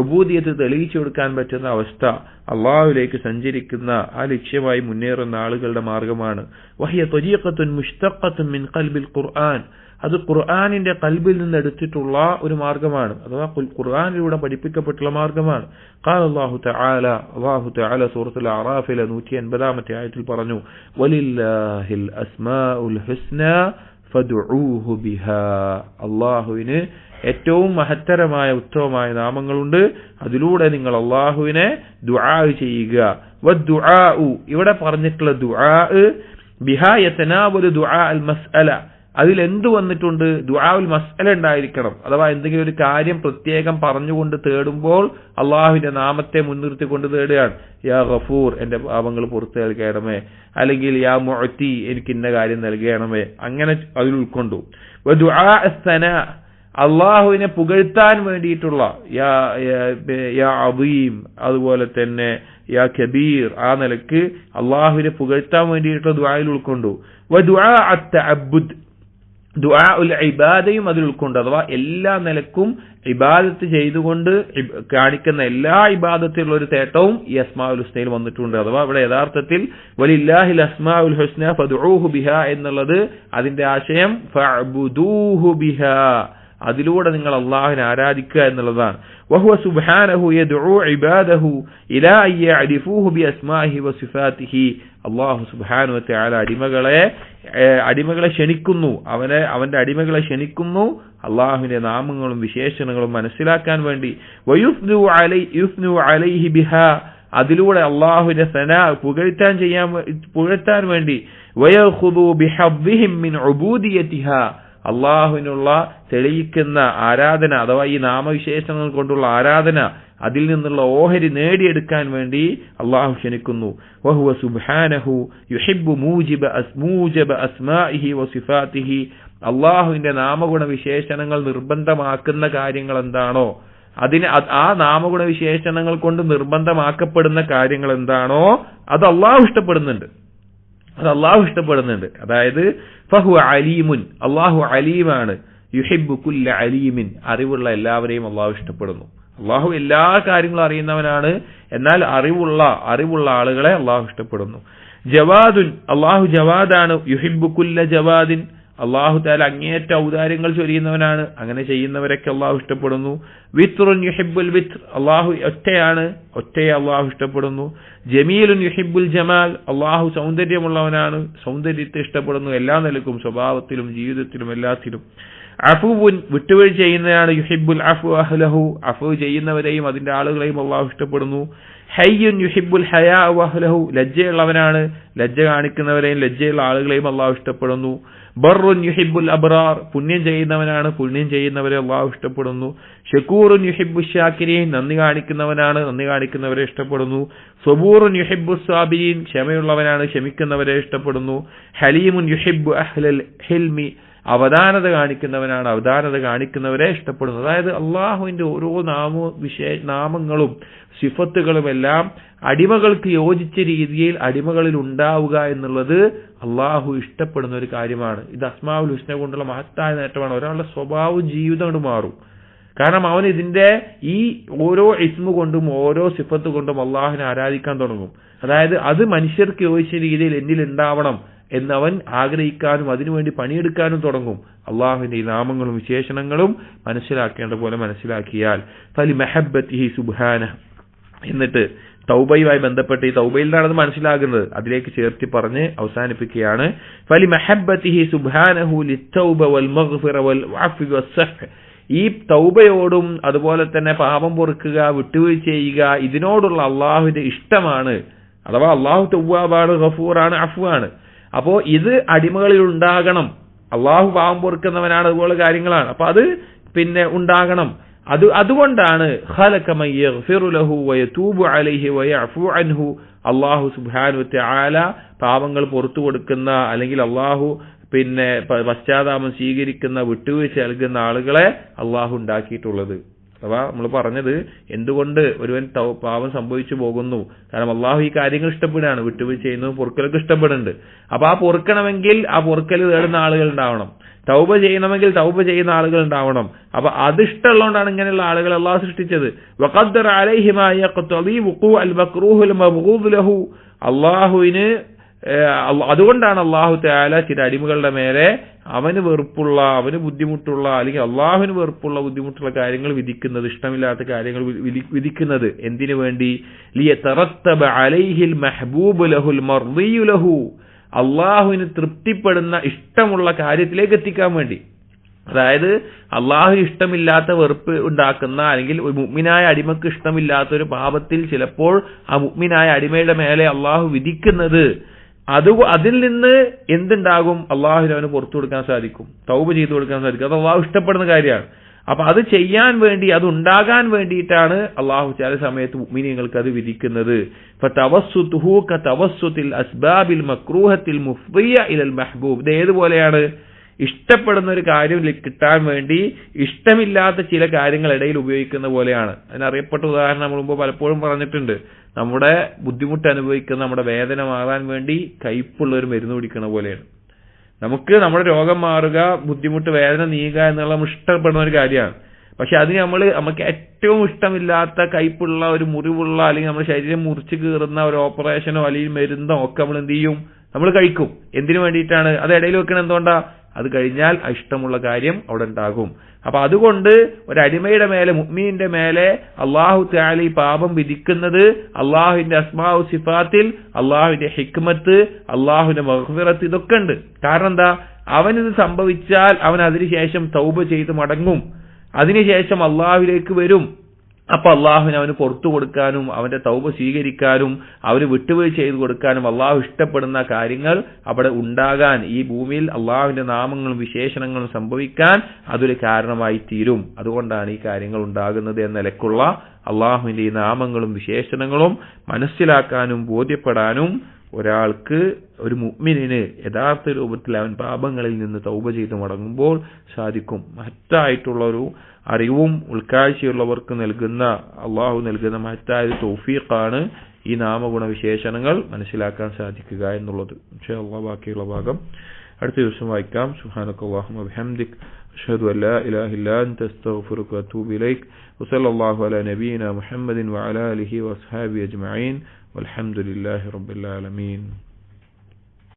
ഉബൂദിയത്ത് തെളിയിച്ചു കൊടുക്കാൻ പറ്റുന്ന അവസ്ഥ, അള്ളാഹുവിലേക്ക് സഞ്ചരിക്കുന്ന ആ ലക്ഷ്യമായി മുന്നേറുന്ന ആളുകളുടെ മാർഗമാണ്. വഹിയ ത്വരീഖത്തുൻ മുഷ്തഖത്തുൻ മിൻ ഖൽബിൽ ഖുർആൻ. അത് ഖുർആനിന്റെ ഖൽബിൽ നിന്ന് എടുത്തിട്ടുള്ള ഒരു മാർഗമാണ്, അഥവാ ഖുർആനിലൂടെ പഠിപ്പിക്കപ്പെട്ടുള്ള മാർഗമാണ്. ഖാല അല്ലാഹു തആല സൂറത്തുൽ അറാഫിലെ 180-ാമത്തെ ആയത്തിൽ പറഞ്ഞു, വലില്ലാഹിൽ അസ്മാഉൽ ഹുസ്നാ ഫദ്ഉഹു ബിഹാ. അല്ലാഹുവിന് ഏറ്റവും മഹത്തരമായ ഉത്തമമായ നാമങ്ങളുണ്ട്, അതിലൂടെ നിങ്ങൾ അല്ലാഹുവിനെ ദുആ ചെയ്യുക. വദ്ദുആഉ, ഇവിടെ പറഞ്ഞിട്ടുള്ള ദുആ ബിഹാ യതനാവലു ദുആ അൽ മസ്അല. അതിൽ എന്ത് വന്നിട്ടുണ്ട്? ദുആഉൽ മസ്അല ഉണ്ടായിരിക്കണം. അഥവാ എന്തെങ്കിലും ഒരു കാര്യം പ്രത്യേകം പറഞ്ഞുകൊണ്ട് തേടുമ്പോൾ അള്ളാഹുവിന്റെ നാമത്തെ മുൻനിർത്തിക്കൊണ്ട് തേടുകയാണ്. യാ ഗഫൂർ, എന്റെ പാപങ്ങൾ പുറത്തു നൽകണമേ, അല്ലെങ്കിൽ യാ മുഅ്തി, എനിക്ക് ഇന്ന കാര്യം നൽകണമേ, അങ്ങനെ അതിൽ ഉൾക്കൊണ്ടു. വദുആ അസ്സനാ, അള്ളാഹുവിനെ പുകഴ്ത്താൻ വേണ്ടിയിട്ടുള്ള യാ അദീം, അതുപോലെ തന്നെ യാ കബീർ, ആ നിലക്ക് അള്ളാഹുവിനെ പുകഴ്ത്താൻ വേണ്ടിയിട്ടുള്ള ദുആയിൽ ഉൾക്കൊണ്ടു. വദുആ അത്തഅബ്ബുദ്, ദുആ ഉൽ ഇബാദയും അതിൽ ഉൾക്കൊണ്ടു. അഥവാ എല്ലാ നിലക്കും ഇബാദത്ത് ചെയ്തുകൊണ്ട് കാണിക്കുന്ന എല്ലാ ഇബാദത്തിലുള്ള ഒരു തേട്ടവും ഈ അസ്മാഉൽ ഹുസ്നയിൽ വന്നിട്ടുണ്ട്. അഥവാ ഇവിടെ യഥാർത്ഥത്തിൽ വലില്ലാഹിൽ അസ്മാഉൽ ഹുസ്ന ഫദ്ഉഹു ബിഹാ എന്നുള്ളത് അതിന്റെ ആശയം ഫഅബ്ദൂഹു ബിഹാ, അതിലൂടെ നിങ്ങൾ അള്ളാഹുവിനെ ആരാധിക്കുക എന്നുള്ളതാണ്. വഹുവ സുബ്ഹാനഹു യദ്ഉ ഇബാദഹു ഇലാ അൻ യഅരിഫൂഹു ബിഅസ്മാഇഹി വസിഫാതിഹി. അല്ലാഹു സുബ്ഹാനഹു വതആല അടിമകളെ ക്ഷണിക്കുന്നു, അവന്റെ അടിമകളെ ക്ഷണിക്കുന്നു അള്ളാഹുവിന്റെ നാമങ്ങളും വിശേഷണങ്ങളും മനസ്സിലാക്കാൻ വേണ്ടി. വയുസ്നു അലൈഹി ബിഹാ, അതിലൂടെ അള്ളാഹുവിന്റെ സനാ പുകഴ്ത്താൻ വേണ്ടി. വയഖുദു ബിഹദ്ദിഹിം മിൻ ഉബൂദിയതിഹാ, അള്ളാഹുവിനുള്ള തെളിയിക്കുന്ന ആരാധന, അഥവാ ഈ നാമവിശേഷണങ്ങൾ കൊണ്ടുള്ള ആരാധന, അതിൽ നിന്നുള്ള ഓഹരി നേടിയെടുക്കാൻ വേണ്ടി അള്ളാഹു ക്ഷണിക്കുന്നു. വഹുവ സുബ്ഹാനഹു യുഹിബ്ബു മൂജിബ അസ്മാഇഹി വസിഫാതിഹി. അള്ളാഹുവിന്റെ നാമഗുണ വിശേഷണങ്ങൾ നിർബന്ധമാക്കുന്ന കാര്യങ്ങൾ എന്താണോ, ആ നാമഗുണ വിശേഷണങ്ങൾ കൊണ്ട് നിർബന്ധമാക്കപ്പെടുന്ന കാര്യങ്ങൾ എന്താണോ അത് അള്ളാഹു ഇഷ്ടപ്പെടുന്നുണ്ട്. അതായത് ഫഹുവ അലീമുൻ, അള്ളാഹു അലീമാണ്. യുഹിബ്ബു കുല്ല അലീമിൻ, അറിവുള്ള എല്ലാവരെയും അള്ളാഹു ഇഷ്ടപ്പെടുന്നു. അള്ളാഹു എല്ലാ കാര്യങ്ങളും അറിയുന്നവനാണ്, എന്നാൽ അറിവുള്ള ആളുകളെ അള്ളാഹു ഇഷ്ടപ്പെടുന്നു. ജവാദുൻ, അള്ളാഹു ജവാദാണ്. യുഹിബ്ബു കുല്ല ജവാദിൻ, അള്ളാഹു തആല അങ്ങേയറ്റ ഔദാര്യങ്ങൾ ചൊരിയുന്നവനാണ്, അങ്ങനെ ചെയ്യുന്നവരൊക്കെ അള്ളാഹു ഇഷ്ടപ്പെടുന്നു. വിത്റുൻ യുഹിബ്ബുൽ വിത്ർ, അള്ളാഹു ഒറ്റയെ അള്ളാഹു ഇഷ്ടപ്പെടുന്നു. ജമീലുൻ യുഹിബ്ബുൽ ജമാൽ, അള്ളാഹു സൗന്ദര്യമുള്ളവനാണ്, സൗന്ദര്യത്തെ ഇഷ്ടപ്പെടുന്നു എല്ലാ നിലക്കും, സ്വഭാവത്തിലും ജീവിതത്തിലും എല്ലാത്തിലും. അഫുവുൻ, വിട്ടുവീഴ്ച ചെയ്യുന്നതാണ്. യുഹിബ്ബുൽ അഫ്വ അഹ്ലഹു, അഫ്വ് ചെയ്യുന്നവരെയും അതിന്റെ ആളുകളെയും അള്ളാഹു ഇഷ്ടപ്പെടുന്നു. ഹയ്യുൻ യുഹിബ്ബുൽ ഹയാ വഅഹ്ലഹു, ലജ്ജയുള്ളവനാണ്, ലജ്ജ കാണിക്കുന്നവരെയും ലജ്ജയുള്ള ആളുകളെയും അള്ളാഹു ഇഷ്ടപ്പെടുന്നു. ബർറുൻ യുഹിബ്ബുൽ അബ്റാർ, പുണ്യം ചെയ്യുന്നവനാണ്, പുണ്യം ചെയ്യുന്നവരെ അള്ളാഹു ഇഷ്ടപ്പെടുന്നു. ഷക്കൂറുൻ യുഹിബ്ബുൽ ഷാക്കിരീൻ, നന്ദി കാണിക്കുന്നവനാണ്, നന്ദി കാണിക്കുന്നവരെ ഇഷ്ടപ്പെടുന്നു. സബൂറുൻ യുഹിബ്ബുസ് സാബിരീൻ, ക്ഷമയുള്ളവനാണ്, ക്ഷമിക്കുന്നവരെ ഇഷ്ടപ്പെടുന്നു. ഹലീമുൻ യുഹിബ്ബു അഹ്ലൽ ഹിൽമി, അവധാനത കാണിക്കുന്നവനാണ്, അവധാനത കാണിക്കുന്നവരെ ഇഷ്ടപ്പെടുന്നു. അതായത് അള്ളാഹുവിന്റെ ഓരോ നാമങ്ങളും സിഫത്തുകളുമെല്ലാം അടിമകൾക്ക് യോജിച്ച രീതിയിൽ അടിമകളിൽ ഉണ്ടാവുക എന്നുള്ളത് അള്ളാഹു ഇഷ്ടപ്പെടുന്ന ഒരു കാര്യമാണ്. ഇത് അസ്മാഉൽ ഹുസ്ന കൊണ്ടുള്ള മഹത്തായ നേട്ടമാണ്. ഒരാളുടെ സ്വഭാവവും ജീവിതം കൊണ്ട് മാറും. കാരണം അവൻ ഇതിന്റെ ഈ ഓരോ ഇസ്മു കൊണ്ടും ഓരോ സിഫത്ത് കൊണ്ടും അള്ളാഹുവിനെ ആരാധിക്കാൻ തുടങ്ങും. അതായത് അത് മനുഷ്യർക്ക് യോജിച്ച രീതിയിൽ എന്നിൽ ഉണ്ടാവണം എന്നവൻ ആഗ്രഹിക്കാനും അതിനുവേണ്ടി പണിയെടുക്കാനും തുടങ്ങും. അള്ളാഹുവിന്റെ ഈ നാമങ്ങളും വിശേഷണങ്ങളും മനസ്സിലാക്കേണ്ട പോലെ മനസ്സിലാക്കിയാൽ ഫലി മഹബ്ബത്തിഹി സുബ്ഹാനഹു. എന്നിട്ട് തൗബയുമായി ബന്ധപ്പെട്ട് ഈ തൗബയിൽ നിന്നാണ് മനസ്സിലാകുന്നത്, അതിലേക്ക് ചേർത്തി പറഞ്ഞ് അവസാനിപ്പിക്കുകയാണ്. ഫലി മഹബ്ബത്തിഹി സുബ്ഹാനഹു ലിത്തൗബ വൽ മഗ്ഫിറ വൽ അഫ്വ വസ്സഹ്. ഈ തൗബയോടും അതുപോലെ തന്നെ പാപം പൊറുക്കുക, വിട്ടുവീഴ്ച ചെയ്യുക, ഇതിനോടുള്ള അള്ളാഹുവിന്റെ ഇഷ്ടമാണ്. അഥവാ അള്ളാഹു തവ്വാബാണ്, ഗഫൂറാണ്, അഫ്വാണ്. അപ്പോ ഇത് അടിമകളിൽ ഉണ്ടാകണം. അള്ളാഹു പാപം പൊറുക്കുന്നവനാണ്, അതുപോലെ കാര്യങ്ങളാണ്. അപ്പൊ അത് പിന്നെ ഉണ്ടാകണം. അതുകൊണ്ടാണ് ഖലക മൻ യഗ്ഫിറു ലഹു വയതൂബു അലൈഹി വയഅഫു അൻഹു. അല്ലാഹു സുബ്ഹാനഹു വ തആല പാപങ്ങൾ പുറത്തു കൊടുക്കുന്ന, അല്ലെങ്കിൽ അള്ളാഹു പിന്നെ പശ്ചാത്താപം സ്വീകരിക്കുന്ന, വിട്ടുവീഴ്ച നൽകുന്ന ആളുകളെ അള്ളാഹു ഉണ്ടാക്കിയിട്ടുള്ളത്. അഥവാ നമ്മൾ പറഞ്ഞത് എന്തുകൊണ്ട് ഒരുവൻ പാപം സംഭവിച്ചു പോകുന്നു, കാരണം അള്ളാഹു ഈ കാര്യങ്ങൾ ഇഷ്ടപ്പെടുകയാണ്, വിട്ടുവീഴ്ച ചെയ്യുന്നതും പൊറുക്കലൊക്കെ ഇഷ്ടപ്പെടുന്നുണ്ട്. അപ്പൊ ആ പൊറുക്കണമെങ്കിൽ ആ പൊറുക്കൽ തേടുന്ന ആളുകൾ ഉണ്ടാവണം, തൗബ ചെയ്യണമെങ്കിൽ തൗബ ചെയ്യുന്ന ആളുകൾ ഉണ്ടാവണം. അപ്പൊ അത് ഇഷ്ടമുള്ളതുകൊണ്ടാണ് ഇങ്ങനെയുള്ള ആളുകൾ അള്ളാഹു സൃഷ്ടിച്ചത്. വഖദ്ദറ അലൈഹി മാ യഖ്തദി വുഖൂ അൽ മക്റൂഹുൽ മബ്ഗൂദ് ലഹു. അള്ളാഹുവിന് അതുകൊണ്ടാണ് അള്ളാഹു തആല ചില അടിമകളുടെ മേലെ അവന് വെറുപ്പുള്ള, അവന് ബുദ്ധിമുട്ടുള്ള, അല്ലെങ്കിൽ അള്ളാഹുവിന് വെറുപ്പുള്ള ബുദ്ധിമുട്ടുള്ള കാര്യങ്ങൾ വിധിക്കുന്നത്, ഇഷ്ടമില്ലാത്ത കാര്യങ്ങൾ വിധിക്കുന്നത്. എന്തിനു വേണ്ടി? ലിയതറത്തബ അലൈഹിൽ മഹ്ബൂബു ലഹുൽ മർദിയു ലഹു. അള്ളാഹുവിന് തൃപ്തിപ്പെടുന്ന ഇഷ്ടമുള്ള കാര്യത്തിലേക്ക് എത്തിക്കാൻ വേണ്ടി. അതായത് അള്ളാഹു ഇഷ്ടമില്ലാത്ത വെറുപ്പ് ഉണ്ടാക്കുന്ന, അല്ലെങ്കിൽ ഒരു മുഅ്മിനായ അടിമക്ക് ഇഷ്ടമില്ലാത്ത ഒരു പാപത്തിൽ ചിലപ്പോൾ ആ മുഅ്മിനായ അടിമയുടെ മേലെ അള്ളാഹു വിധിക്കുന്നത്, അതിൽ നിന്ന് എന്തുണ്ടാകും? അള്ളാഹുവിന് അവന് പുറത്തു കൊടുക്കാൻ സാധിക്കും, തൗബ ചെയ്തു കൊടുക്കാൻ സാധിക്കും. അത് അള്ളാഹു ഇഷ്ടപ്പെടുന്ന കാര്യമാണ്. അപ്പൊ അത് ചെയ്യാൻ വേണ്ടി, അത് ഉണ്ടാകാൻ വേണ്ടിയിട്ടാണ് അള്ളാഹു ചില സമയത്ത് മുഅ്മിനീങ്ങൾക്ക് അത് വിധിക്കുന്നത്. ഫതവസ്സുതുഹു കതവസ്സുതിൽ അസ്ബാബിൽ മക്റൂഹത്തിൽ മുഫ്ദിയ ഇലൽ മഹ്ബൂബ്. ഇത് ഏതുപോലെയാണ്? ഇഷ്ടപ്പെടുന്ന ഒരു കാര്യം കിട്ടാൻ വേണ്ടി ഇഷ്ടമില്ലാത്ത ചില കാര്യങ്ങൾ ഇടയിൽ ഉപയോഗിക്കുന്ന പോലെയാണ്. അതിനറിയപ്പെട്ട ഉദാഹരണം നമ്മൾ മുമ്പ് പലപ്പോഴും പറഞ്ഞിട്ടുണ്ട്. നമ്മുടെ ബുദ്ധിമുട്ട് അനുഭവിക്കുന്ന, നമ്മുടെ വേദന മാറാൻ വേണ്ടി കയ്പുള്ള ഒരു മരുന്ന് കുടിക്കുന്ന പോലെയാണ്. നമുക്ക് നമ്മുടെ രോഗം മാറുക, ബുദ്ധിമുട്ട്, വേദന നീങ്ങുക എന്നുള്ള നമ്മൾ ഇഷ്ടപ്പെടുന്ന ഒരു കാര്യമാണ്. പക്ഷെ അതിന് നമുക്ക് ഏറ്റവും ഇഷ്ടമില്ലാത്ത കയ്പുള്ള ഒരു മുറിവുള്ള, അല്ലെങ്കിൽ നമ്മുടെ ശരീരം മുറിച്ച് കീറുന്ന ഒരു ഓപ്പറേഷനോ അല്ലെങ്കിൽ മരുന്നോ ഒക്കെ നമ്മൾ എന്ത് ചെയ്യും? നമ്മൾ കഴിക്കും. എന്തിനു വേണ്ടിയിട്ടാണ്? അത് ഇടയിൽ വെക്കണം. എന്തുകൊണ്ടാ? അത് കഴിഞ്ഞാൽ ഇഷ്ടമുള്ള കാര്യം അവിടെ ഉണ്ടാകും. അപ്പൊ അതുകൊണ്ട് ഒരടിമയുടെ മേലെ, മുഅ്മിനിന്റെ മേലെ അള്ളാഹു തആല ഈ പാപം വിധിക്കുന്നത് അള്ളാഹുവിന്റെ അസ്മാഉ സിഫാത്തിൽ അള്ളാഹുവിന്റെ ഹിക്മത്ത്, അള്ളാഹുവിന്റെ മഗ്ഫിറത്ത്, ഇതൊക്കെ ഉണ്ട്. കാരണം എന്താ? അവനിത് സംഭവിച്ചാൽ അവൻ അതിനുശേഷം തൗബ ചെയ്ത് മടങ്ങും, അതിനുശേഷം അള്ളാഹുവിലേക്ക് വരും. അപ്പൊ അള്ളാഹുവിന് അവന് പുറത്തു കൊടുക്കാനും അവന്റെ തൗബ സ്വീകരിക്കാനും അവന് വിട്ടുവീഴ്ച ചെയ്തു കൊടുക്കാനും അള്ളാഹു ഇഷ്ടപ്പെടുന്ന കാര്യങ്ങൾ അവിടെ ഉണ്ടാകാൻ, ഈ ഭൂമിയിൽ അള്ളാഹുവിന്റെ നാമങ്ങളും വിശേഷണങ്ങളും സംഭവിക്കാൻ അതൊരു കാരണമായി തീരും. അതുകൊണ്ടാണ് ഈ കാര്യങ്ങൾ ഉണ്ടാകുന്നത് എന്ന നിലക്കുള്ള അള്ളാഹുവിന്റെ ഈ നാമങ്ങളും വിശേഷണങ്ങളും മനസ്സിലാക്കാനും ബോധ്യപ്പെടാനും ഒരാൾക്ക്, ഒരു മുഅ്മിനിന് യഥാർത്ഥ രൂപത്തിൽ അവൻ പാപങ്ങളിൽ നിന്ന് തൗബ ചെയ്ത് മടങ്ങുമ്പോൾ സാധിക്കും. മഹത്തായിട്ടുള്ള ഒരു അറിവും ഉൾക്കാഴ്ചയുള്ളവർക്ക് നൽകുന്ന, അള്ളാഹു നൽകുന്ന മഹത്തായ തൗഫീഖാണ് ഈ നാമഗുണ വിശേഷണങ്ങൾ മനസ്സിലാക്കാൻ സാധിക്കുക എന്നുള്ളത്. ഇൻഷാ അല്ലാഹ് ബാക്കിയുള്ള ഭാഗം അടുത്ത ദിവസം വായിക്കാം. സുബ്ഹാനക്കല്ലാഹുമ്മ വബിഹംദിക് അഷ്ഹദു അൻ ലാ ഇലാഹ ഇല്ലാ അൻത അസ്തഗ്ഫിറുക വഅതൂബു ഇലൈക് വസല്ലല്ലാഹു അലാ നബിയിനാ മുഹമ്മദിൻ വഅലാ ആലിഹി വഅസ്ഹാബിഹി അജ്മഈൻ വൽഹംദുലില്ലാഹി റബ്ബിൽ ആലമീൻ.